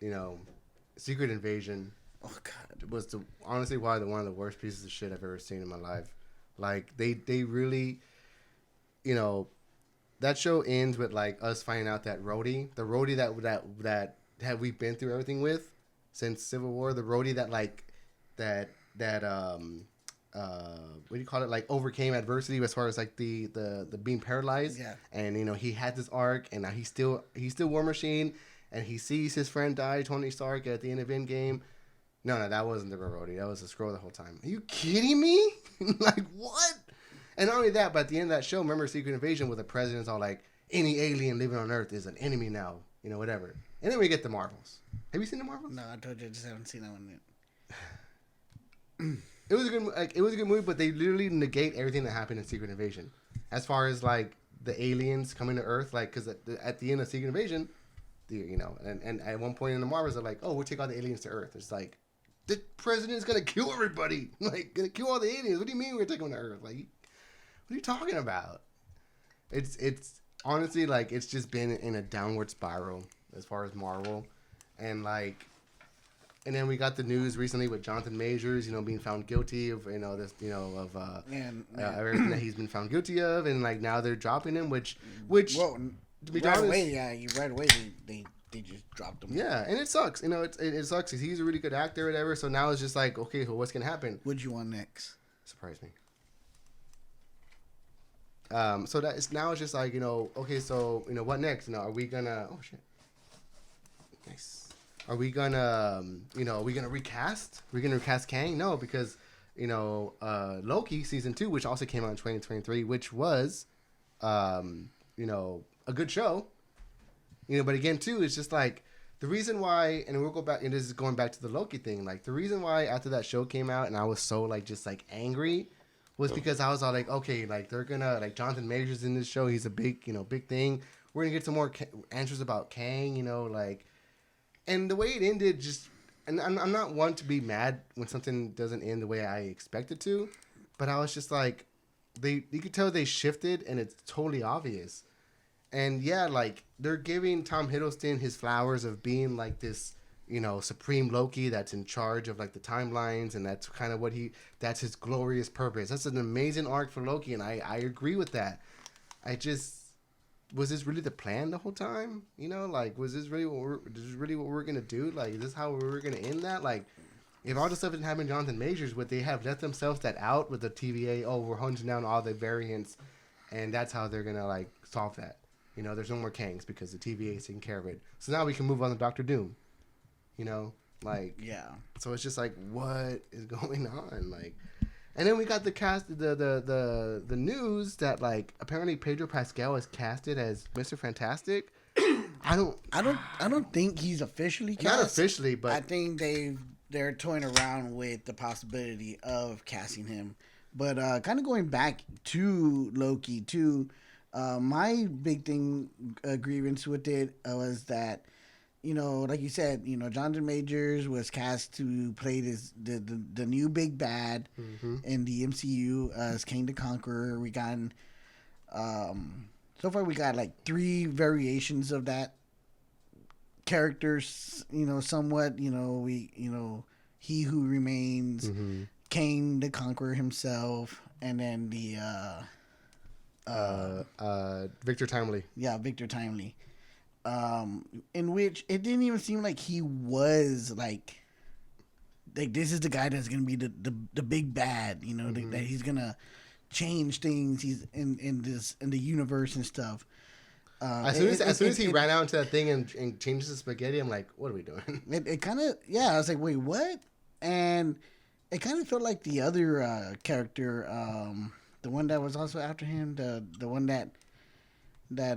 you know, Secret Invasion. Oh God, was honestly one of the worst pieces of shit I've ever seen in my life. Like they really, you know, that show ends with like us finding out that the roadie that have we been through everything with since Civil War, the roadie that like that what do you call it? Like overcame adversity as far as like the being paralyzed. Yeah. And you know he had this arc, and now he's still War Machine. and he sees his friend die, Tony Stark, at the end of Endgame. No, that wasn't the Brody. That was a Skrull the whole time. Are you kidding me? Like, what? And not only that, but at the end of that show, remember Secret Invasion, where the president's all like, any alien living on Earth is an enemy now, you know, whatever. And then we get the Marvels. Have you seen the Marvels? No, I told you I just haven't seen that one yet. It was a good movie, but they literally negate everything that happened in Secret Invasion, as far as like the aliens coming to Earth, like because at the end of Secret Invasion, you know, and at one point in the Marvels, they're like, oh, we'll take all the aliens to Earth. It's like the president's gonna kill everybody, like gonna kill all the aliens. What do you mean we're taking them to Earth? Like, what are you talking about? It's honestly like it's just been in a downward spiral as far as Marvel, and like. And then we got the news recently with Jonathan Majors, you know, being found guilty of, you know, this, you know, of everything that he's been found guilty of, and like now they're dropping him, which well, to be right honest, away, right away they just dropped him. Yeah, and it sucks, you know, it sucks because he's a really good actor, or whatever. So now it's just like, okay, so what's gonna happen? What'd you want next? Surprise me. So that is now it's just like, you know, okay, so you know what next? You know, are we gonna? Oh shit. Nice. Are we gonna, you know, recast? Are we gonna recast Kang? No, because, you know, Loki season 2, which also came out in 2023, which was, you know, a good show. You know, but again, too, it's just like the reason why, and we'll go back, and this is going back to the Loki thing. Like the reason why after that show came out, and I was so like just like angry, was because I was all like, okay, like they're gonna like Jonathan Majors in this show. He's a big thing. We're gonna get some more answers about Kang. You know, like. And the way it ended, just, and I'm not one to be mad when something doesn't end the way I expect it to, but I was just like, you could tell they shifted, and it's totally obvious. And yeah, like they're giving Tom Hiddleston his flowers of being like this, you know, supreme Loki that's in charge of like the timelines, and that's kind of that's his glorious purpose. That's an amazing arc for Loki, and I agree with that. Was this really the plan the whole time? You know, like, was this really what we're gonna do? Like, is this how we were gonna end that? Like, if all the stuff didn't happen in Jonathan Majors, would they have let themselves that out with the TVA? Oh, we're hunting down all the variants, and that's how they're gonna like solve that. You know, there's no more Kangs because the TVA is taking care of it. So now we can move on to Doctor Doom. You know, like, yeah. So it's just like, what is going on? Like. And then we got the news that like apparently Pedro Pascal is casted as Mr. Fantastic. I don't think he's officially cast. Not officially, but I think they're toying around with the possibility of casting him. But kind of going back to Loki too, my big grievance with it was that, you know, like you said, you know, Jonathan Majors was cast to play the new big bad in the MCU as Kang the Conqueror. We got so far we got like 3 variations of that characters. You know, somewhat. You know, He Who Remains, Kang the Conqueror himself, and then the Victor Timely. Yeah, Victor Timely. In which it didn't even seem like he was like this is the guy that's gonna be the big bad, you know, that he's gonna change things. He's in the universe and stuff. As soon as he ran out into that thing and changed the spaghetti, I'm like, what are we doing? It kind of, yeah. I was like, wait, what? And it kind of felt like the other character, the one that was also after him, the one that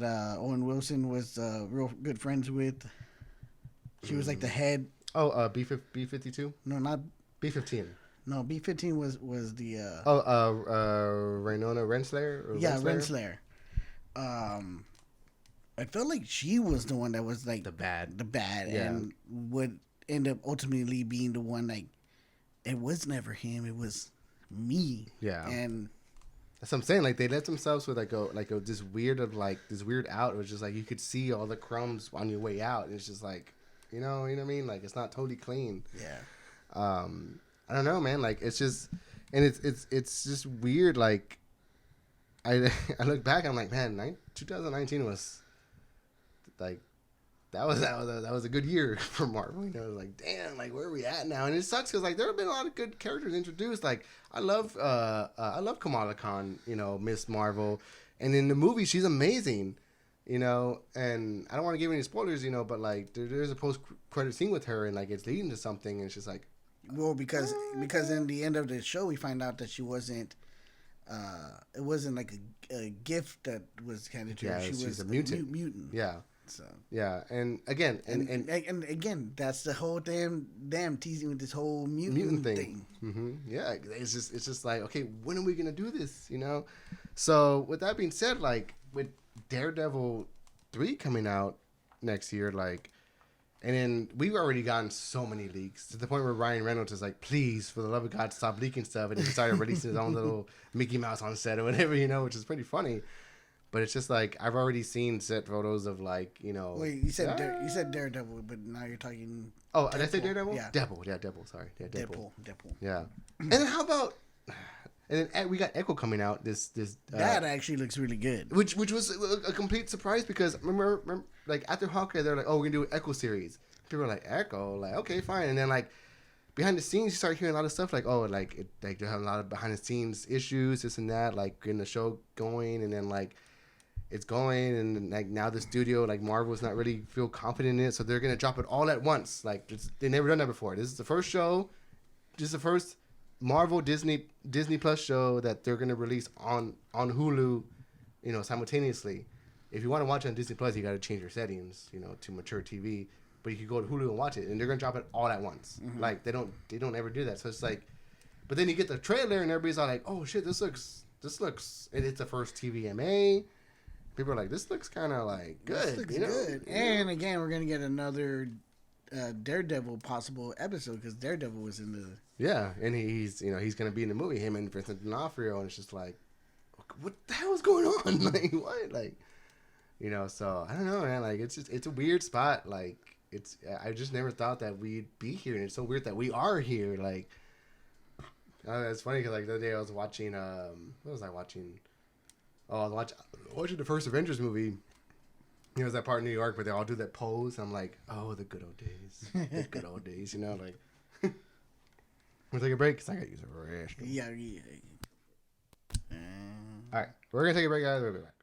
Owen Wilson was real good friends with. She was like the head. Oh, B-52? No, not B-15. No, B-15 was the. Winona Renslayer? Yeah, Renslayer. I felt like she was the one that was like the bad, yeah. And would end up ultimately being the one like it was never him, it was me. Yeah, and that's what I'm saying. Like they let themselves with this weird out. It was just like you could see all the crumbs on your way out. And it's just like, you know what I mean? Like it's not totally clean. Yeah. I don't know, man. Like it's just, and it's just weird. Like I look back, I'm like, man, 2019 was like that was a good year for Marvel. You know, like damn, like where are we at now? And it sucks because like there have been a lot of good characters introduced. Like I love Kamala Khan, you know, Miss Marvel, and in the movie she's amazing. you know, and I don't want to give any spoilers, you know, but like there's a post-credit scene with her, and like it's leading to something, and it's just like, well, because in the end of the show, we find out that she wasn't. It wasn't like a gift that was handed to her. She's a mutant. Mutant. Yeah. So yeah, and again, and again, that's the whole damn teasing with this whole mutant thing. Mm-hmm. Yeah, it's just like, okay, when are we gonna do this? You know. So with that being said, like with Daredevil 3 coming out next year, like, and then we've already gotten so many leaks to the point where Ryan Reynolds is like, please, for the love of God, stop leaking stuff, and he started releasing his own little Mickey Mouse on set or whatever, you know, which is pretty funny. But it's just like I've already seen set photos of like, you know. Wait, you said Daredevil, but now you're talking. Oh, did I say Daredevil? Yeah, Devil. Sorry, yeah, Deadpool. Yeah, and then how about? And then we got Echo coming out. This that actually looks really good. Which was a complete surprise because remember like after Hawkeye they're like, oh, we're gonna do an Echo series. People were like, Echo, like, okay, fine. And then like behind the scenes you start hearing a lot of stuff like, oh, like they're having a lot of behind the scenes issues, this and that, like getting the show going, and then like it's going, and like now the studio, like Marvel's not really feel confident in it, so they're gonna drop it all at once. Like they never done that before. This is the first show, just the first Marvel Disney Plus show that they're gonna release on Hulu, you know, simultaneously. If you want to watch it on Disney Plus, you got to change your settings, you know, to mature TV. But you can go to Hulu and watch it, and they're gonna drop it all at once. Mm-hmm. Like they don't ever do that. So it's like, but then you get the trailer, and everybody's all like, oh shit, this looks, and it's the first TVMA. People are like, this looks kind of like good. This looks good. And again, we're gonna get another Daredevil possible episode because Daredevil was in the. Yeah, and he's gonna be in the movie. Him and Vincent D'Onofrio, and it's just like, what the hell is going on? Like what? Like, you know. So I don't know, man. Like it's a weird spot. Like I just never thought that we'd be here, and it's so weird that we are here. Like, it's funny because like the other day I was watching. What was I watching? Oh, I was watching the first Avengers movie. It was that part in New York where they all do that pose. I'm like, oh, the good old days. The good old days, you know, like. We'll take a break because I got to use a restroom. Yeah. All right. We're going to take a break, guys. We'll be back.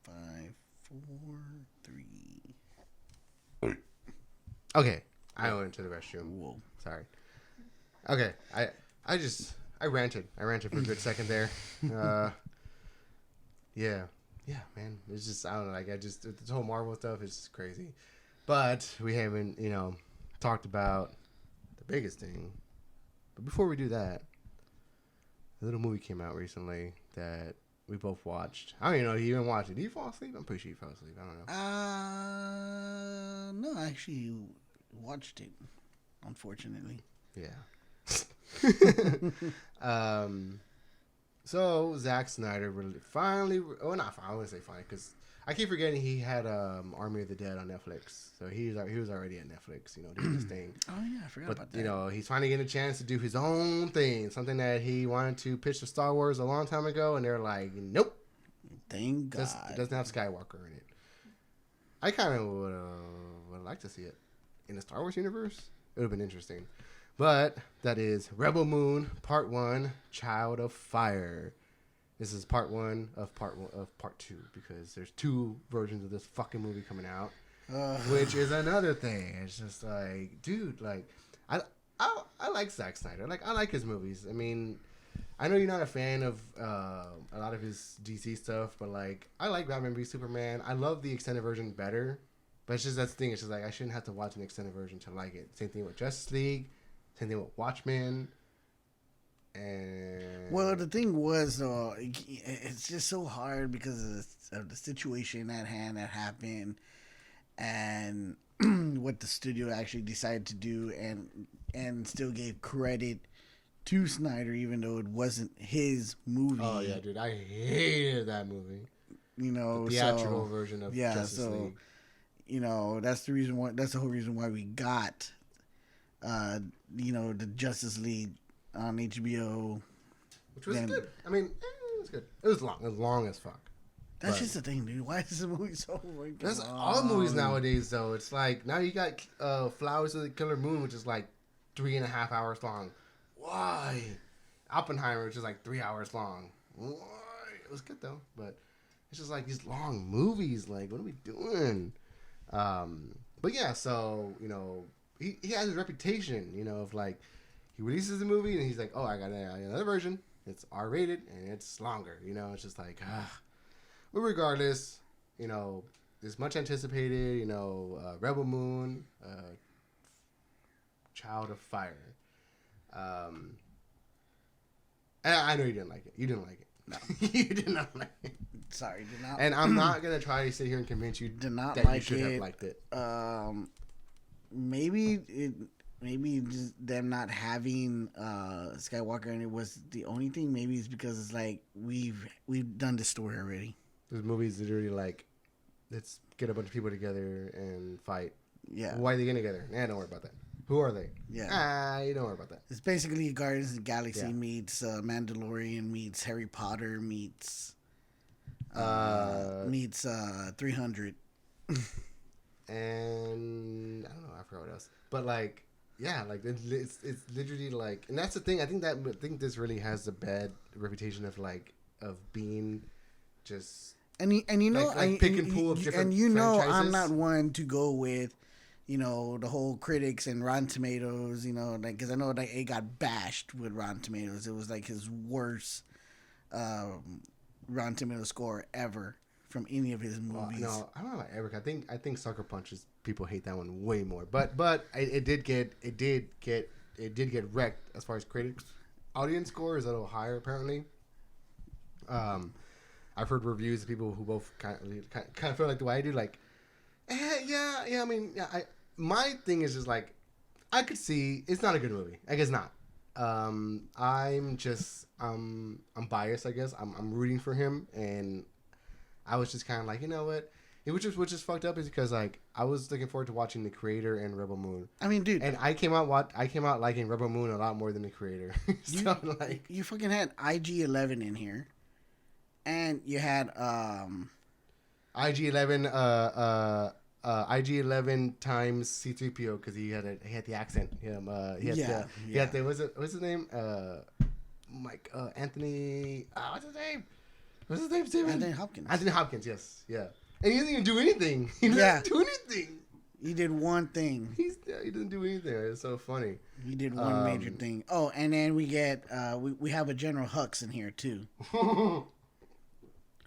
Five, 4, 3. Okay. I went to the restroom. Whoa. Sorry. Okay. I ranted. For a good second there. Yeah, man. It's just, I don't know. Like, the whole Marvel stuff is just crazy. But we haven't, you know, talked about the biggest thing. But before we do that, a little movie came out recently that we both watched. I don't even know if you even watched it. Did you fall asleep? I'm pretty sure you fell asleep. I don't know. No, I actually watched it, unfortunately. Yeah. So Zack Snyder finally, I wouldn't say finally, because I keep forgetting he had Army of the Dead on Netflix, so he was already at Netflix, you know, doing his thing. Oh yeah, I forgot about that. You know, he's finally getting a chance to do his own thing, something that he wanted to pitch to Star Wars a long time ago, and they're like, nope. Thank God. It doesn't have Skywalker in it. I kind of would like to see it in the Star Wars universe. It would have been interesting. But that is Rebel Moon Part 1, Child of Fire. This is Part 1 of Part 2 because there's 2 versions of this fucking movie coming out, which is another thing. It's just like, dude, like I like Zack Snyder. Like I like his movies. I mean, I know you're not a fan of a lot of his DC stuff, but like I like Batman v Superman. I love the extended version better. But it's just that's the thing. It's just like I shouldn't have to watch an extended version to like it. Same thing with Justice League. Same thing with Watchmen. And well, the thing was, though, it's just so hard because of the situation at hand that happened, and what the studio actually decided to do, and still gave credit to Snyder, even though it wasn't his movie. Oh yeah, dude, I hated that movie. You know, the theatrical version of Justice League. You know, that's the reason why. That's the whole reason why we got. You know, the Justice League on HBO. Which was good. I mean, it was good. It was long. It was long as fuck. That's just the thing, dude. Why is this movie so long? That's all movies nowadays, though. It's like now you got Flowers of the Killer Moon, which is like 3.5 hours long. Why? Oppenheimer, which is like 3 hours long. Why? It was good though, but it's just like these long movies. Like, what are we doing? But yeah, so he has a reputation, of like he releases the movie and he's like, oh, I got another version. It's R-rated and it's longer. It's just like But regardless, this much anticipated, Rebel Moon, Child of Fire. And I know you didn't like it. You didn't like it. No. You did not like it. Sorry, did not. And I'm not going to try to sit here and convince you did not that like you should have liked it. Maybe just them not having Skywalker and it was the only thing. Maybe it's because it's like we've done this story already. This movie's literally like, let's get a bunch of people together and fight. Yeah. Why are they getting together? Don't worry about that. Who are they? Yeah. You don't worry about that. It's basically Guardians of the Galaxy meets Mandalorian meets Harry Potter meets 300. And I don't know. I forgot what else. But like, yeah, like it's literally like, and that's the thing. I think this really has a bad reputation of being just pick and pull of different franchises. I'm not one to go with the whole critics and Rotten Tomatoes, because I know it got bashed with Rotten Tomatoes. It was like his worst Rotten Tomatoes score ever from any of his movies. No, I don't know about Eric. I think Sucker Punch people hate that one way more. But it did get wrecked as far as critics. Audience score is a little higher apparently. I've heard reviews of people who both kind of feel like the way I do, like, yeah. I mean, yeah. My thing is just like, I could see it's not a good movie. I guess not. I'm biased. I guess I'm rooting for him, and I was just kind of like, you know what? Which is fucked up is because like I was looking forward to watching The Creator and Rebel Moon. I mean, dude, and I came out liking Rebel Moon a lot more than The Creator. So you fucking had IG-11 in here. And you had IG-11 times C-3PO because he had the accent. He had the what's his name? Mike Anthony. What's his name? What's his name? Steven? Anthony Hopkins. Anthony Hopkins. Yes. Yeah. And he didn't even do anything. He didn't do anything. He did one thing. He didn't do anything. It's so funny. He did one major thing. Oh, and then we get we have a General Hux in here too.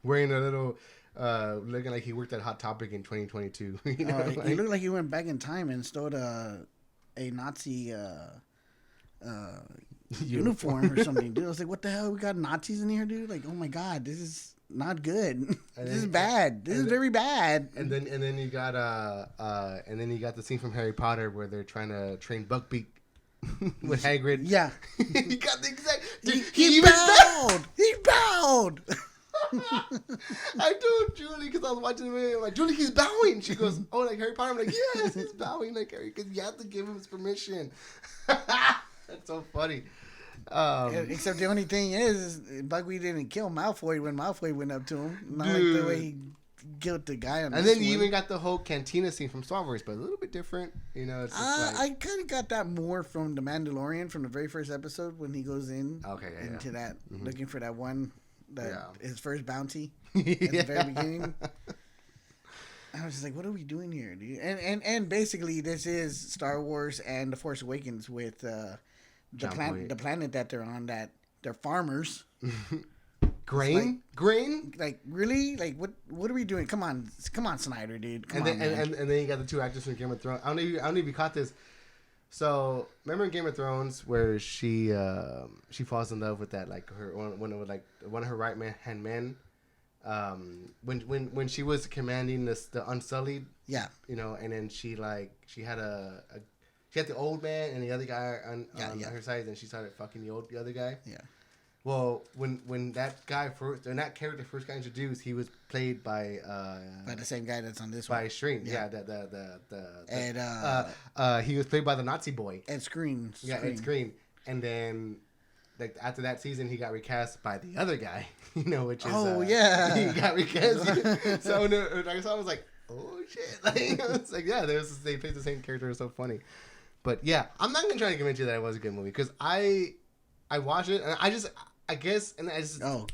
Wearing a little, looking like he worked at Hot Topic in 2022. He looked like he went back in time and stole a Nazi uniform or something, dude. I was like, what the hell? We got Nazis in here, dude? Like, oh my God, this is not good. This is bad. This is very bad. And then you got the scene from Harry Potter where they're trying to train Buckbeak with Hagrid. Yeah. He got the exact. Dude, he bowed. He bowed. I told Julie because I was watching the movie. I'm like, Julie, he's bowing. She goes, oh, like Harry Potter. I'm like, yes, he's bowing like Harry because you have to give him his permission. That's so funny. Except the only thing is Buckwheat didn't kill Malfoy when Malfoy went up to him. Not like the way he killed the guy on. And then you even got the whole cantina scene from Star Wars, but a little bit different. It's just I kind of got that more from The Mandalorian from the very first episode when he goes in into that looking for that one. His first bounty at the very beginning. I was just like, what are we doing here, dude? And basically this is Star Wars and The Force Awakens with the planet that they're on, that they're farmers. Grain? Like really? Like what are we doing? Come on Snyder, dude. And then you got the two actors from Game of Thrones. I don't know if you caught this. So remember in Game of Thrones where she falls in love with that, like one of her right hand men, when she was commanding the Unsullied, and then she had the old man and the other guy on her side, and she started fucking the other guy. Yeah. Well, when that character first got introduced, he was played by the same guy that's on this one. By Screen, he was played by the Nazi boy. Ed Screen. Yeah, Ed Screen. And then like after that season, he got recast by the other guy, which is he got recast. So when I saw, I was like, oh shit! Like it's like they played the same character. It's so funny. But yeah, I'm not gonna try to convince you that it was a good movie because I watched it and I guess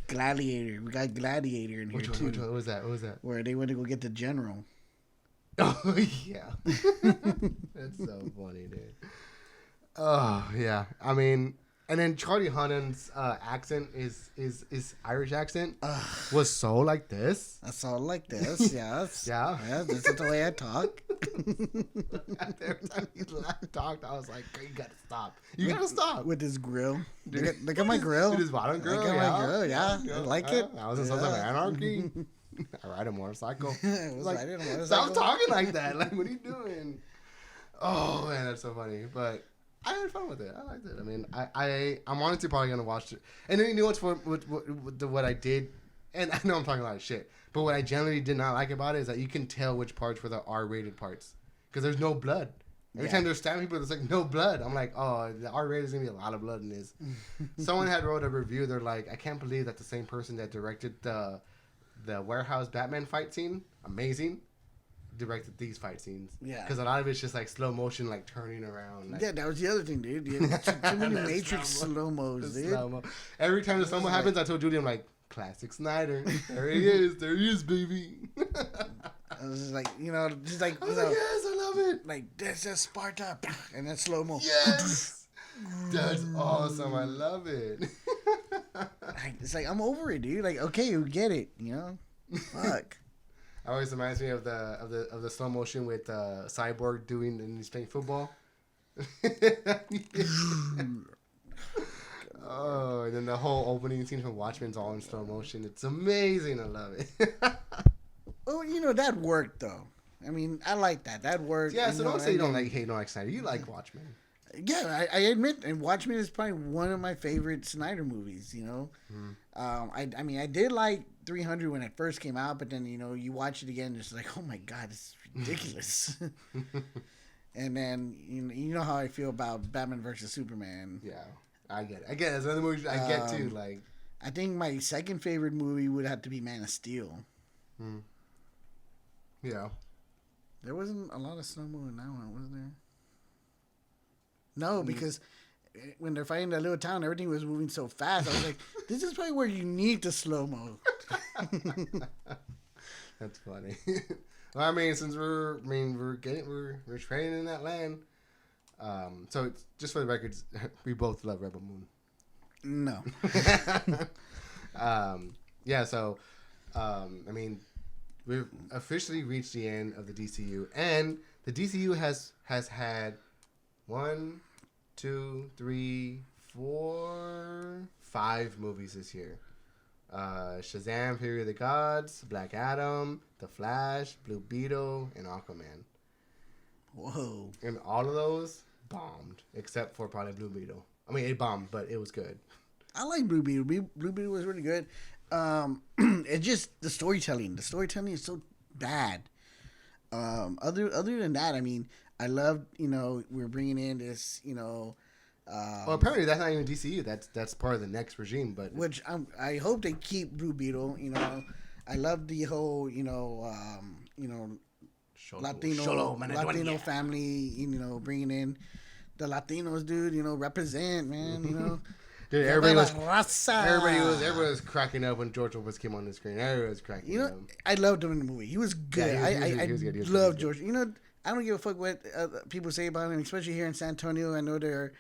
Gladiator. We got Gladiator in here too. Which one? What was that? Where they went to go get the general. Oh yeah, that's so funny, dude. Oh yeah, I mean, and then Charlie Hunnam's accent is Irish accent was so like this. I saw it like this. Yes. Yeah. This is the way I talk. Every time he talked, I was like, you gotta stop. You gotta stop with his grill. Look at my grill. With his bottom grill. Look at my grill. Yeah, I like it. I was in Sons of Anarchy. I ride a motorcycle. Like, stop talking like that. Like, what are you doing? Oh man, that's so funny. But I had fun with it. I liked it. I mean, I'm honestly probably gonna watch it. And then you know what I did, and I know I'm talking a lot of shit, but what I generally did not like about it is that you can tell which parts were the R-rated parts because there's no blood. Every time they're stabbing people, there's like no blood. I'm like, oh, the R-rated is gonna be a lot of blood in this. Someone had wrote a review. They're like, I can't believe that the same person that directed the warehouse Batman fight scene, amazing, directed these fight scenes. Yeah. Because a lot of it's just like slow motion, like turning around. Like, yeah, that was the other thing, dude. Too many Matrix slow-mos, dude. Slow-mo. Every time the slow-mo happens, I told Judy, I'm like, classic Snyder. There he is. There he is, baby. I was just like, just like, yes, I love it. Like, that's just Sparta. And then slow-mo. Yes. That's awesome. I love it. It's like, I'm over it, dude. Like, okay, you get it, Fuck. Always reminds me of the slow motion with Cyborg doing and he's playing football. Oh, and then the whole opening scene from Watchmen's all in slow motion. It's amazing. I love it. Oh, that worked though. I mean, I like that. That worked. Yeah, so don't say you don't like Snyder. You like Watchmen. Yeah, I admit, and Watchmen is probably one of my favorite Snyder movies. I mean, I did like 300 when it first came out, but then you watch it again, it's like, oh my god, it's ridiculous. And then you know how I feel about Batman versus Superman. Yeah, I get it. It's another movie I get too. Like, I think my second favorite movie would have to be Man of Steel. Yeah, there wasn't a lot of slow mo in that one, was there? No, because when they're fighting that little town, everything was moving so fast. I was like, this is probably where you need the slow-mo. That's funny. Well, I mean, since we're training in that land. So it's, just for the record, we both love Rebel Moon. No. Yeah, so, I mean, we've officially reached the end of the DCU, and the DCU has had 1, 2, 3, 4, 5 movies this year. Shazam! Fury of the Gods, Black Adam, The Flash, Blue Beetle, and Aquaman. Whoa! And all of those bombed, except for probably Blue Beetle. I mean, it bombed, but it was good. I like Blue Beetle. Blue Beetle was really good. It's just the storytelling. The storytelling is so bad. Other than that, I mean, I love, we're bringing in this, well, apparently that's not even DCU. That's part of the next regime, but which I hope they keep Blue Beetle. I love the whole, Latino family. Bringing in the Latinos, dude. Represent, man. Dude, everybody was cracking up when George Lopez came on the screen. Everybody was cracking up. I loved him in the movie. He was good. Yeah, he was good. I love George. I don't give a fuck what people say about him, especially here in San Antonio. I know they're,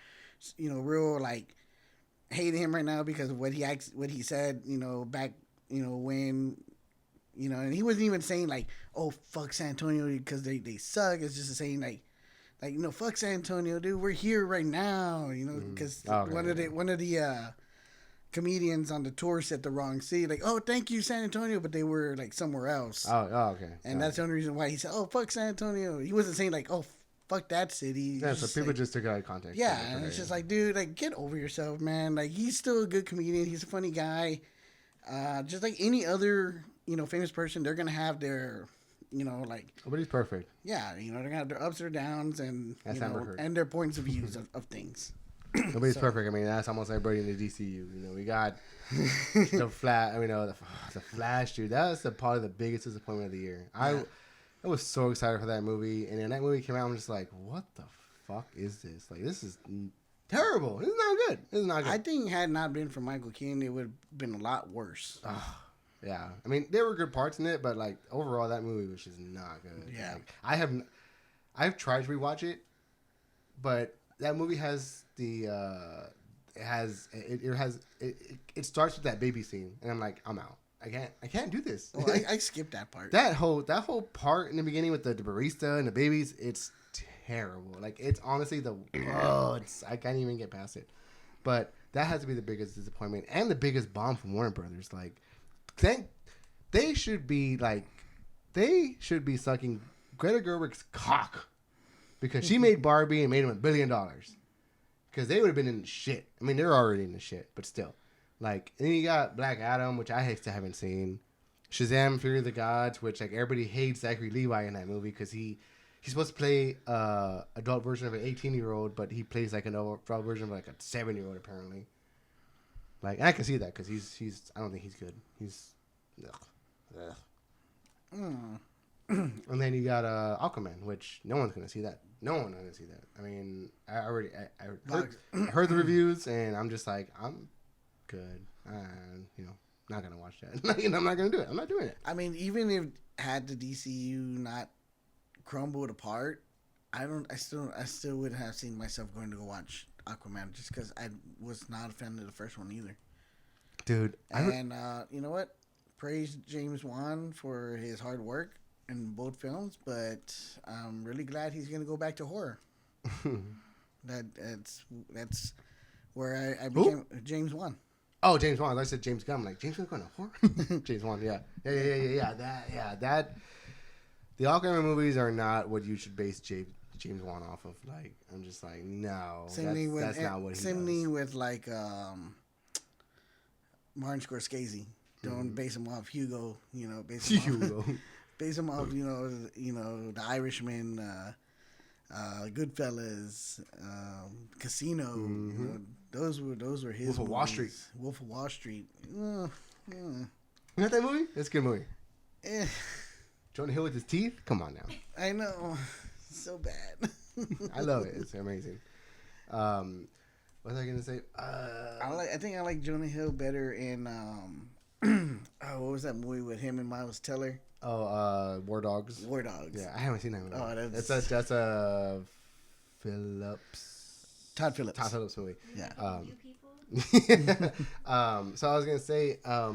real like hating him right now because of what he said, back, when, and he wasn't even saying like, oh, fuck San Antonio because they suck. It's just saying like, fuck San Antonio, dude. We're here right now, because one of the comedians on the tour said the wrong city, like, oh, thank you, San Antonio, but they were like somewhere else. Oh, okay. And that's the only reason why he said, oh, fuck San Antonio. He wasn't saying like, oh, fuck that city. Yeah, so people just took it out of context. Yeah, and it's just like, dude, like, get over yourself, man. Like, he's still a good comedian. He's a funny guy. Just like any other, famous person, they're gonna have their, like. Nobody's perfect. Yeah, they're gonna have their ups or downs and and their points of views of things. Nobody's perfect. I mean, that's almost everybody in the DCU. You know, we got the Flash. I mean, the Flash, dude. That was probably the biggest disappointment of the year. I was so excited for that movie, and then that movie came out. I'm just like, what the fuck is this? Like, this is terrible. This is not good. This is not good. I think had it not been for Michael Keaton, it would have been a lot worse. Yeah, I mean, there were good parts in it, but like overall, that movie was just not good. Yeah, like, I've tried to rewatch it, but that movie has it starts with that baby scene, and I'm like, I'm out. I can't do this. Well, I skipped that part. That whole part in the beginning with the barista and the babies, it's terrible. Like, it's honestly I can't even get past it. But that has to be the biggest disappointment and the biggest bomb from Warner Brothers. Like, they should be sucking Greta Gerwig's cock because she made Barbie and made him $1 billion. Because they would have been in the shit. I mean, they're already in the shit, but still. Like, and then you got Black Adam, which I still haven't seen. Shazam! Fury of the Gods, which like everybody hates Zachary Levi in that movie because he's supposed to play adult version of an 18-year-old, but he plays like an adult version of like a 7-year-old apparently. Like, and I can see that because he's I don't think he's good. He's ugh. And then you got Aquaman, which no one's gonna see that. No one's gonna see that. I mean, I heard the reviews, and I'm just like, I'm good. Not gonna watch that. I'm not gonna do it. I'm not doing it. I mean, even if had the DCU not crumbled apart, I still would have seen myself going to go watch Aquaman just because I was not a fan of the first one either. Dude, and you know what? Praise James Wan for his hard work in both films, but I'm really glad he's gonna go back to horror. That's where I became James Wan. Oh, James Wan. I said James Gunn. I'm like, James Gunn going to horror? James Wan, yeah. That. The Aquaman movies are not what you should base James Wan off of. Like, I'm just like, no. That's not what he does. Same thing with, like, Martin Scorsese. Don't base him off Hugo, base him off, The Irishman, Goodfellas, Casino. Mm-hmm. Those were his. Wolf of Wall Street. Wolf of Wall Street. You know that movie? It's a good movie. Jonah Hill with his teeth? Come on now. I know. So bad. I love it. It's amazing. What was I gonna say? I think I like Jonah Hill better in what was that movie with him and Miles Teller? War Dogs. War Dogs. Yeah, I haven't seen that one. Oh, that's a Todd Phillips movie. Yeah. So I was gonna say, I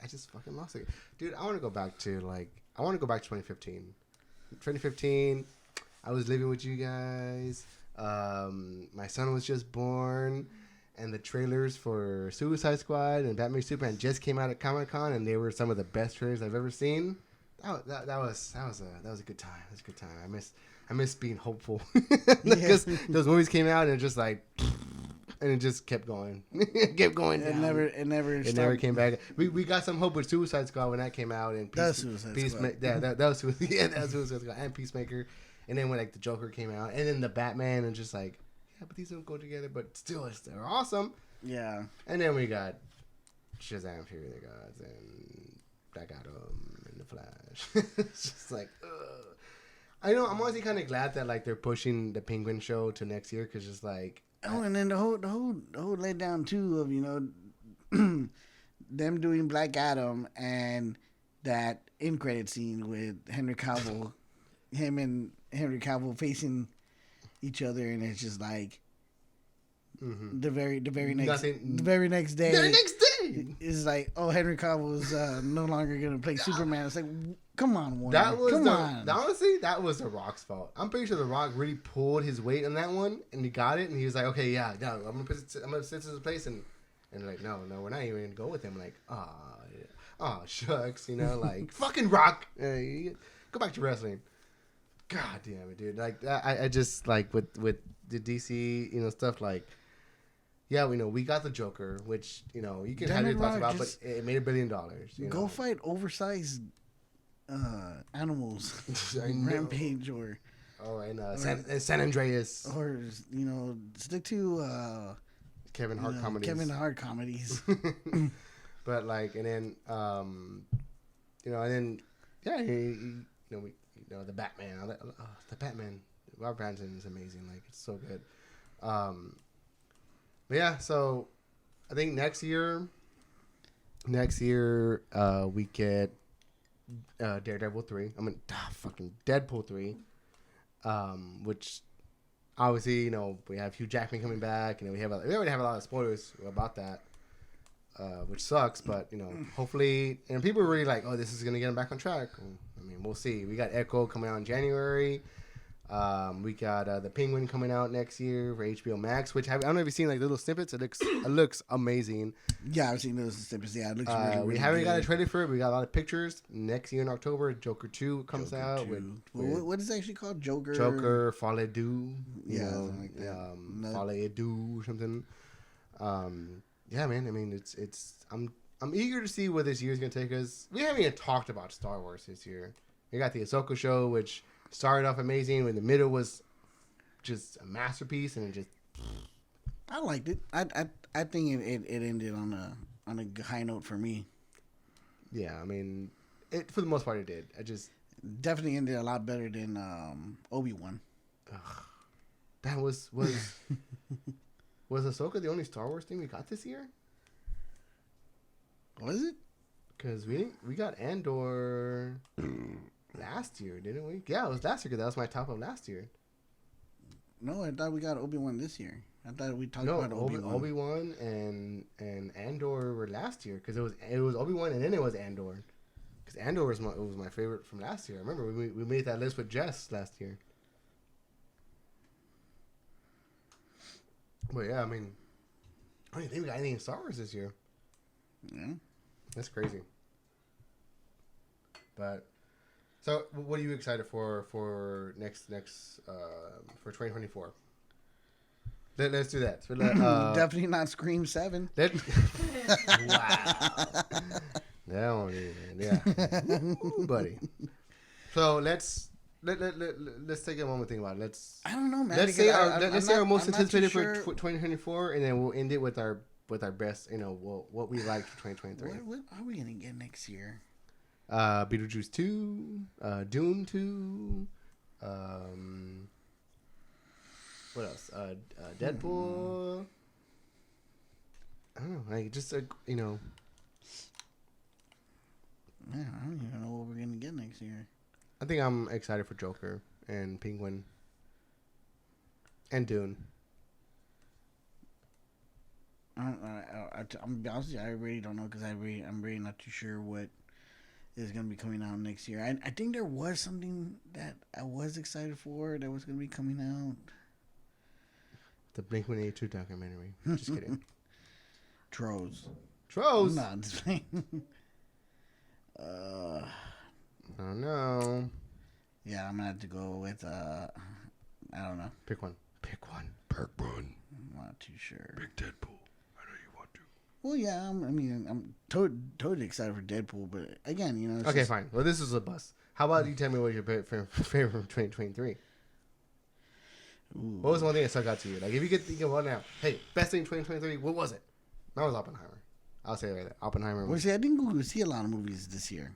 just fucking lost it, dude. I want to go back to 2015. 2015, I was living with you guys. My son was just born, and the trailers for Suicide Squad and Batman Superman just came out at Comic-Con, and they were some of the best trailers I've ever seen. That was a good time. It was a good time. I miss being hopeful because those movies came out and it just like, and it just kept going, down. It never came back. We got some hope with Suicide Squad when that came out, and that was Suicide Squad and Peacemaker, and then when like the Joker came out, and then the Batman, and just like, yeah, but these don't go together, but still, they're awesome. Yeah. And then we got Shazam! Fury of the Gods and Black Adam and the Flash. It's just like, ugh. I know. I'm honestly kind of glad that like they're pushing the Penguin show to next year because just like. Oh, and then the whole letdown too of them doing Black Adam and that end credit scene with Henry Cavill, him and Henry Cavill facing each other, and it's just like the very next day. The next day is like, oh, Henry Cavill is no longer gonna play Superman. It's like, come on, Warner. Honestly, that was The Rock's fault. I'm pretty sure The Rock really pulled his weight on that one, and he got it, and he was like, okay, yeah, no, I'm gonna sit this in place, and like, no, we're not even gonna go with him. Like, oh, shucks, like, fucking Rock, go back to wrestling. God damn it, dude. Like, I just like with the DC, stuff like. Yeah, we got the Joker, which you can have your thoughts about, but it made $1 billion. Go fight oversized animals, Rampage or and San Andreas. Or, stick to Kevin Hart comedies. Kevin Hart comedies. But like, and then the Batman. The Batman. Robert Pattinson is amazing. Like, it's so good. But yeah, so I think next year we get Daredevil 3. Fucking Deadpool 3. Which obviously, we have Hugh Jackman coming back, and we already have a lot of spoilers about that. Which sucks, but hopefully, and people are really like, oh, this is gonna get him back on track. I mean, we'll see. We got Echo coming out in January. We got the Penguin coming out next year for HBO Max, which I don't know if you've seen like little snippets. It looks amazing. Yeah, I've seen those snippets. Yeah, it looks really we haven't got a trailer for it. We got a lot of pictures. Next year in October, Joker 2 comes out. What is it actually called? Joker Folie Deux. Something like that. Folie Deux or something. Yeah, man. I mean, I'm eager to see where this year's gonna take us. We haven't even talked about Star Wars this year. We got the Ahsoka show, which started off amazing. When the middle was just a masterpiece, and it just. I liked it. I think it ended on a high note for me. Yeah, I mean, for the most part it did. I just definitely ended a lot better than Obi-Wan. That was Ahsoka the only Star Wars thing we got this year? Was it? Because we got Andor last year, didn't we? Yeah, it was last year because that was my top of last year. No, I thought we got Obi-Wan this year. I thought we talked about Obi-Wan. Obi-Wan and Andor were last year because it was Obi-Wan and then it was Andor. Because Andor was my favorite from last year. I remember we made that list with Jess last year. But yeah, I mean, I don't even think we got anything in Star Wars this year. Yeah, that's crazy. But so, what are you excited for next for 2024? Let's do that. So definitely not Scream 7. Wow. That one, yeah, ooh, buddy. So let's take a moment to think about it. I don't know, man. Let's say our most anticipated for 2024, and then we'll end it with our best. What we liked for 2023. What are we gonna get next year? Beetlejuice 2, Dune 2, what else? Deadpool. I don't know. Like just Man, I don't even know what we're gonna get next year. I think I'm excited for Joker and Penguin and Dune. I'm honestly, I really don't know because I'm really not too sure what is going to be coming out next year. I think there was something that I was excited for that was going to be coming out. The Blink-182 documentary. Just kidding. Trolls. Nah, just playing. I don't know. Yeah, I'm gonna have to go with I don't know. Pick one. I'm not too sure. Pick Deadpool. I know you want to. Well, yeah. I'm totally excited for Deadpool, but again, okay, fine. Well, this is a bust. How about you tell me what your favorite from 2023? Ooh. What was the one thing that stuck out to you? Like, if you could think of one now, hey, best thing in 2023, what was it? That was Oppenheimer. I'll say it like that. Oppenheimer. Well, see, I didn't go see a lot of movies this year.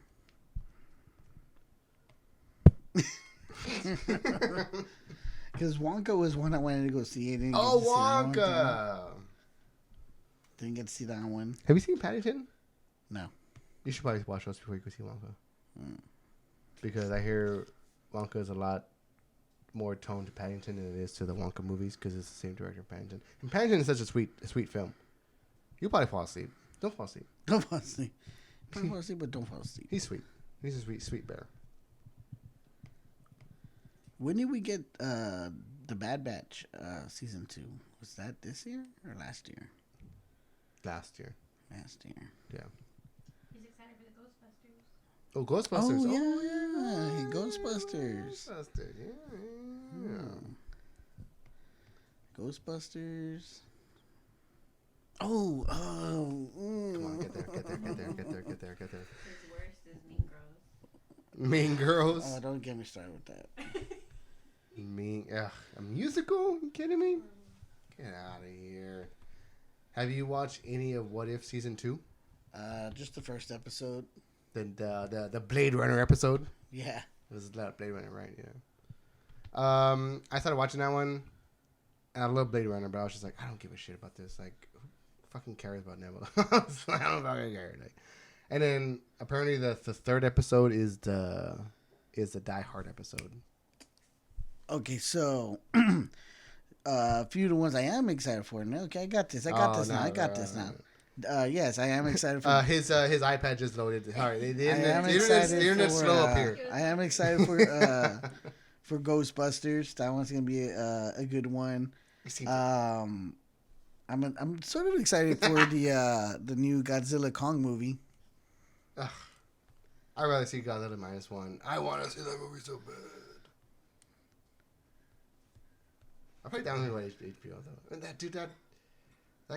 Because Wonka was one I wanted to go see. Wonka! Didn't get to see that one. Have you seen Paddington? No. You should probably watch those before you go see Wonka. Because I hear Wonka is a lot more toned to Paddington than it is to the Wonka movies because it's the same director of Paddington. And Paddington is such a sweet film. You'll probably fall asleep. Don't fall asleep. Don't fall asleep. Don't fall asleep, but don't fall asleep. He's sweet. He's a sweet bear. When did we get the Bad Batch season 2? Was that this year or last year? Last year. Yeah. He's excited for the Ghostbusters. Oh, Ghostbusters. Oh, yeah. Ghostbusters. Yeah. Ghostbusters. Oh. Come on, get there. His worst is Mean Girls. Mean Girls? Oh, don't get me started with that. A musical? You kidding me? Get out of here. Have you watched any of What If Season 2? Just the first episode. The Blade Runner episode? Yeah. It was Blade Runner, right? Yeah. I started watching that one, and I love Blade Runner, but I was just like, I don't give a shit about this. Like, who fucking cares about Nebula? I don't fucking care. Like, and then apparently the third episode is the Die Hard episode. Okay, so a few of the ones I am excited for. Okay, I got this. I got this now. Yes, I am excited for. His iPad just loaded. Sorry, the internet's slow up here. I am excited for Ghostbusters. That one's gonna be a good one. I'm sort of excited for the new Godzilla Kong movie. I'd rather see Godzilla -1. I want to see that movie so bad. I probably downloaded HBO though. And that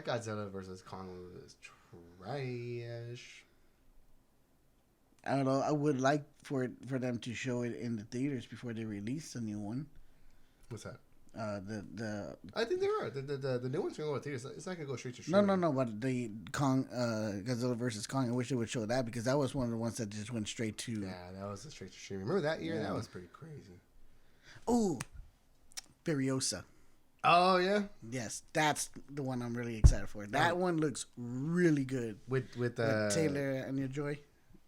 Godzilla versus Kong movie is trash. I don't know. I would like for them to show it in the theaters before they release the new one. What's that? I think they are. The new one's gonna go to theaters. It's not gonna go straight to streaming. No. But the Godzilla versus Kong, I wish they would show that because that was one of the ones that just went straight to. Yeah, that was a straight to streaming. Remember that year? Yeah. That was pretty crazy. Oh, Furiosa. Oh yeah. Yes, that's the one I'm really excited for. That one looks really good. With Taylor and Joy.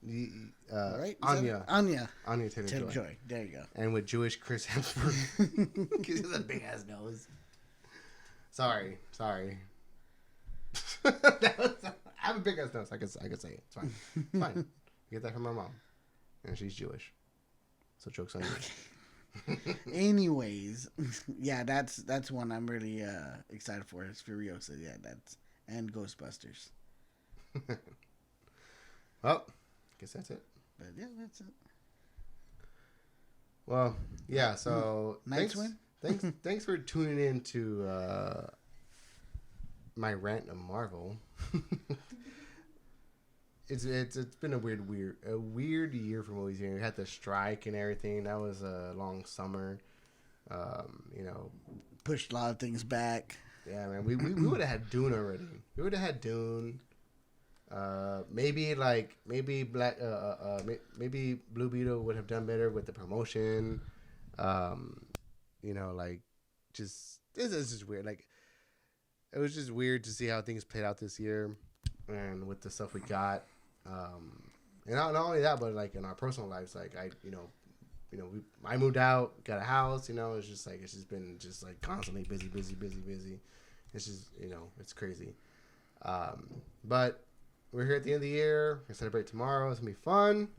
Right? Anya Taylor-Joy. There you go. And with Jewish Chris Hemsworth. Because he has a big ass nose. Sorry. I have a big ass nose. I can say it. It's fine. It's fine. I get that from my mom. And she's Jewish. So joke's on you. Anyways, yeah, that's one I'm really excited for. It's Furiosa. Yeah, and Ghostbusters. Well, I guess that's it. But yeah, that's it. Well, yeah. So thanks for tuning in to my rant of Marvel. It's been a weird year for movies here. We had the strike and everything. That was a long summer. Pushed a lot of things back. Yeah, man. We would have had Dune already. We would have had Dune. Maybe Black maybe Blue Beetle would have done better with the promotion. It's just weird. Like, it was just weird to see how things played out this year, and with the stuff we got. And not only that, but like in our personal lives, like I moved out, got a house. It's just been constantly busy. It's just it's crazy. But we're here at the end of the year. We're gonna celebrate tomorrow. It's gonna be fun.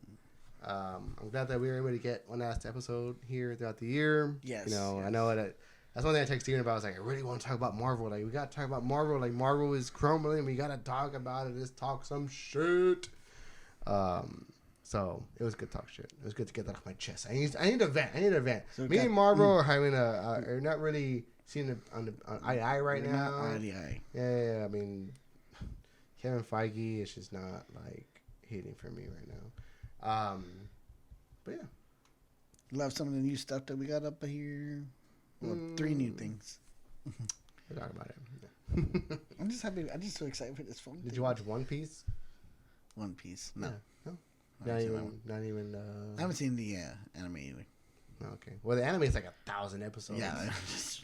I'm glad that we were able to get one last episode here throughout the year. Yes. Yes. I know that. That's one thing I texted Steven about. I was like, I really want to talk about Marvel. Like, we got to talk about Marvel. Like, Marvel is crumbling. We got to talk about it. Let's talk some shit. So it was good to talk shit. It was good to get that off my chest. I need a vent. So me and Marvel are having are not really seeing it on eye to eye right now. Not eye to eye. Yeah. I mean, Kevin Feige is just not like hitting for me right now. But yeah. Love some of the new stuff that we got up here. Well, 3 new things. We'll talk about it. I'm just happy. I'm just so excited for this phone. Did you watch One Piece? One Piece? No. Yeah, no? Not even. I haven't seen the anime either. Okay. Well, the anime is like 1,000 episodes. Yeah,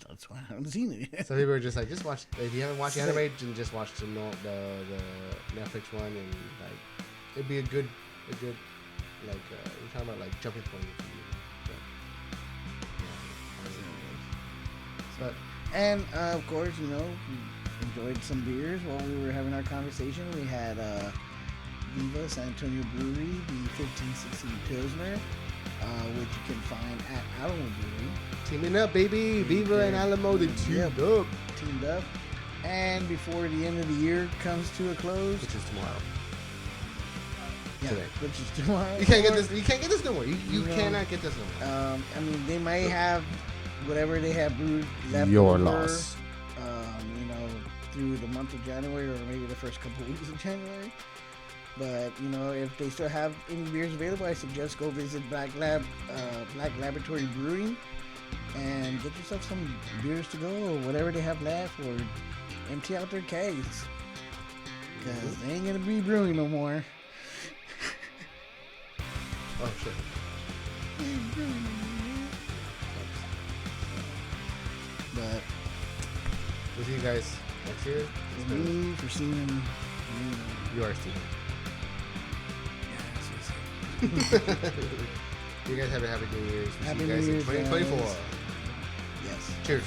that's why I haven't seen it yet. Some people are just like, just watch. If you haven't watched the anime, just watch the Netflix one, and like, it'd be a good like we're talking about like jumping point for you. But and of course, we enjoyed some beers while we were having our conversation. We had Viva San Antonio Brewery, the 1516 Pilsner, which you can find at Alamo Brewery. Teaming up, baby. Viva and Alamo, they teamed up. And before the end of the year comes to a close, which is tomorrow. Yeah, today. Which is tomorrow. You can't get this. You can't get this no more. You cannot get this no more. I mean, they may have whatever they have brewed left your over, loss. Through the month of January or maybe the first couple of weeks of January. But if they still have any beers available, I suggest go visit Black Laboratory Brewing and get yourself some beers to go or whatever they have left, or empty out their kegs. Because they ain't going to be brewing no more. Oh, shit. But we'll see you guys next year. For seeing you are Steven. Yeah, you guys have a happy New Year's. We'll Happy see you guys New in Year's, 2024. Yes. Cheers.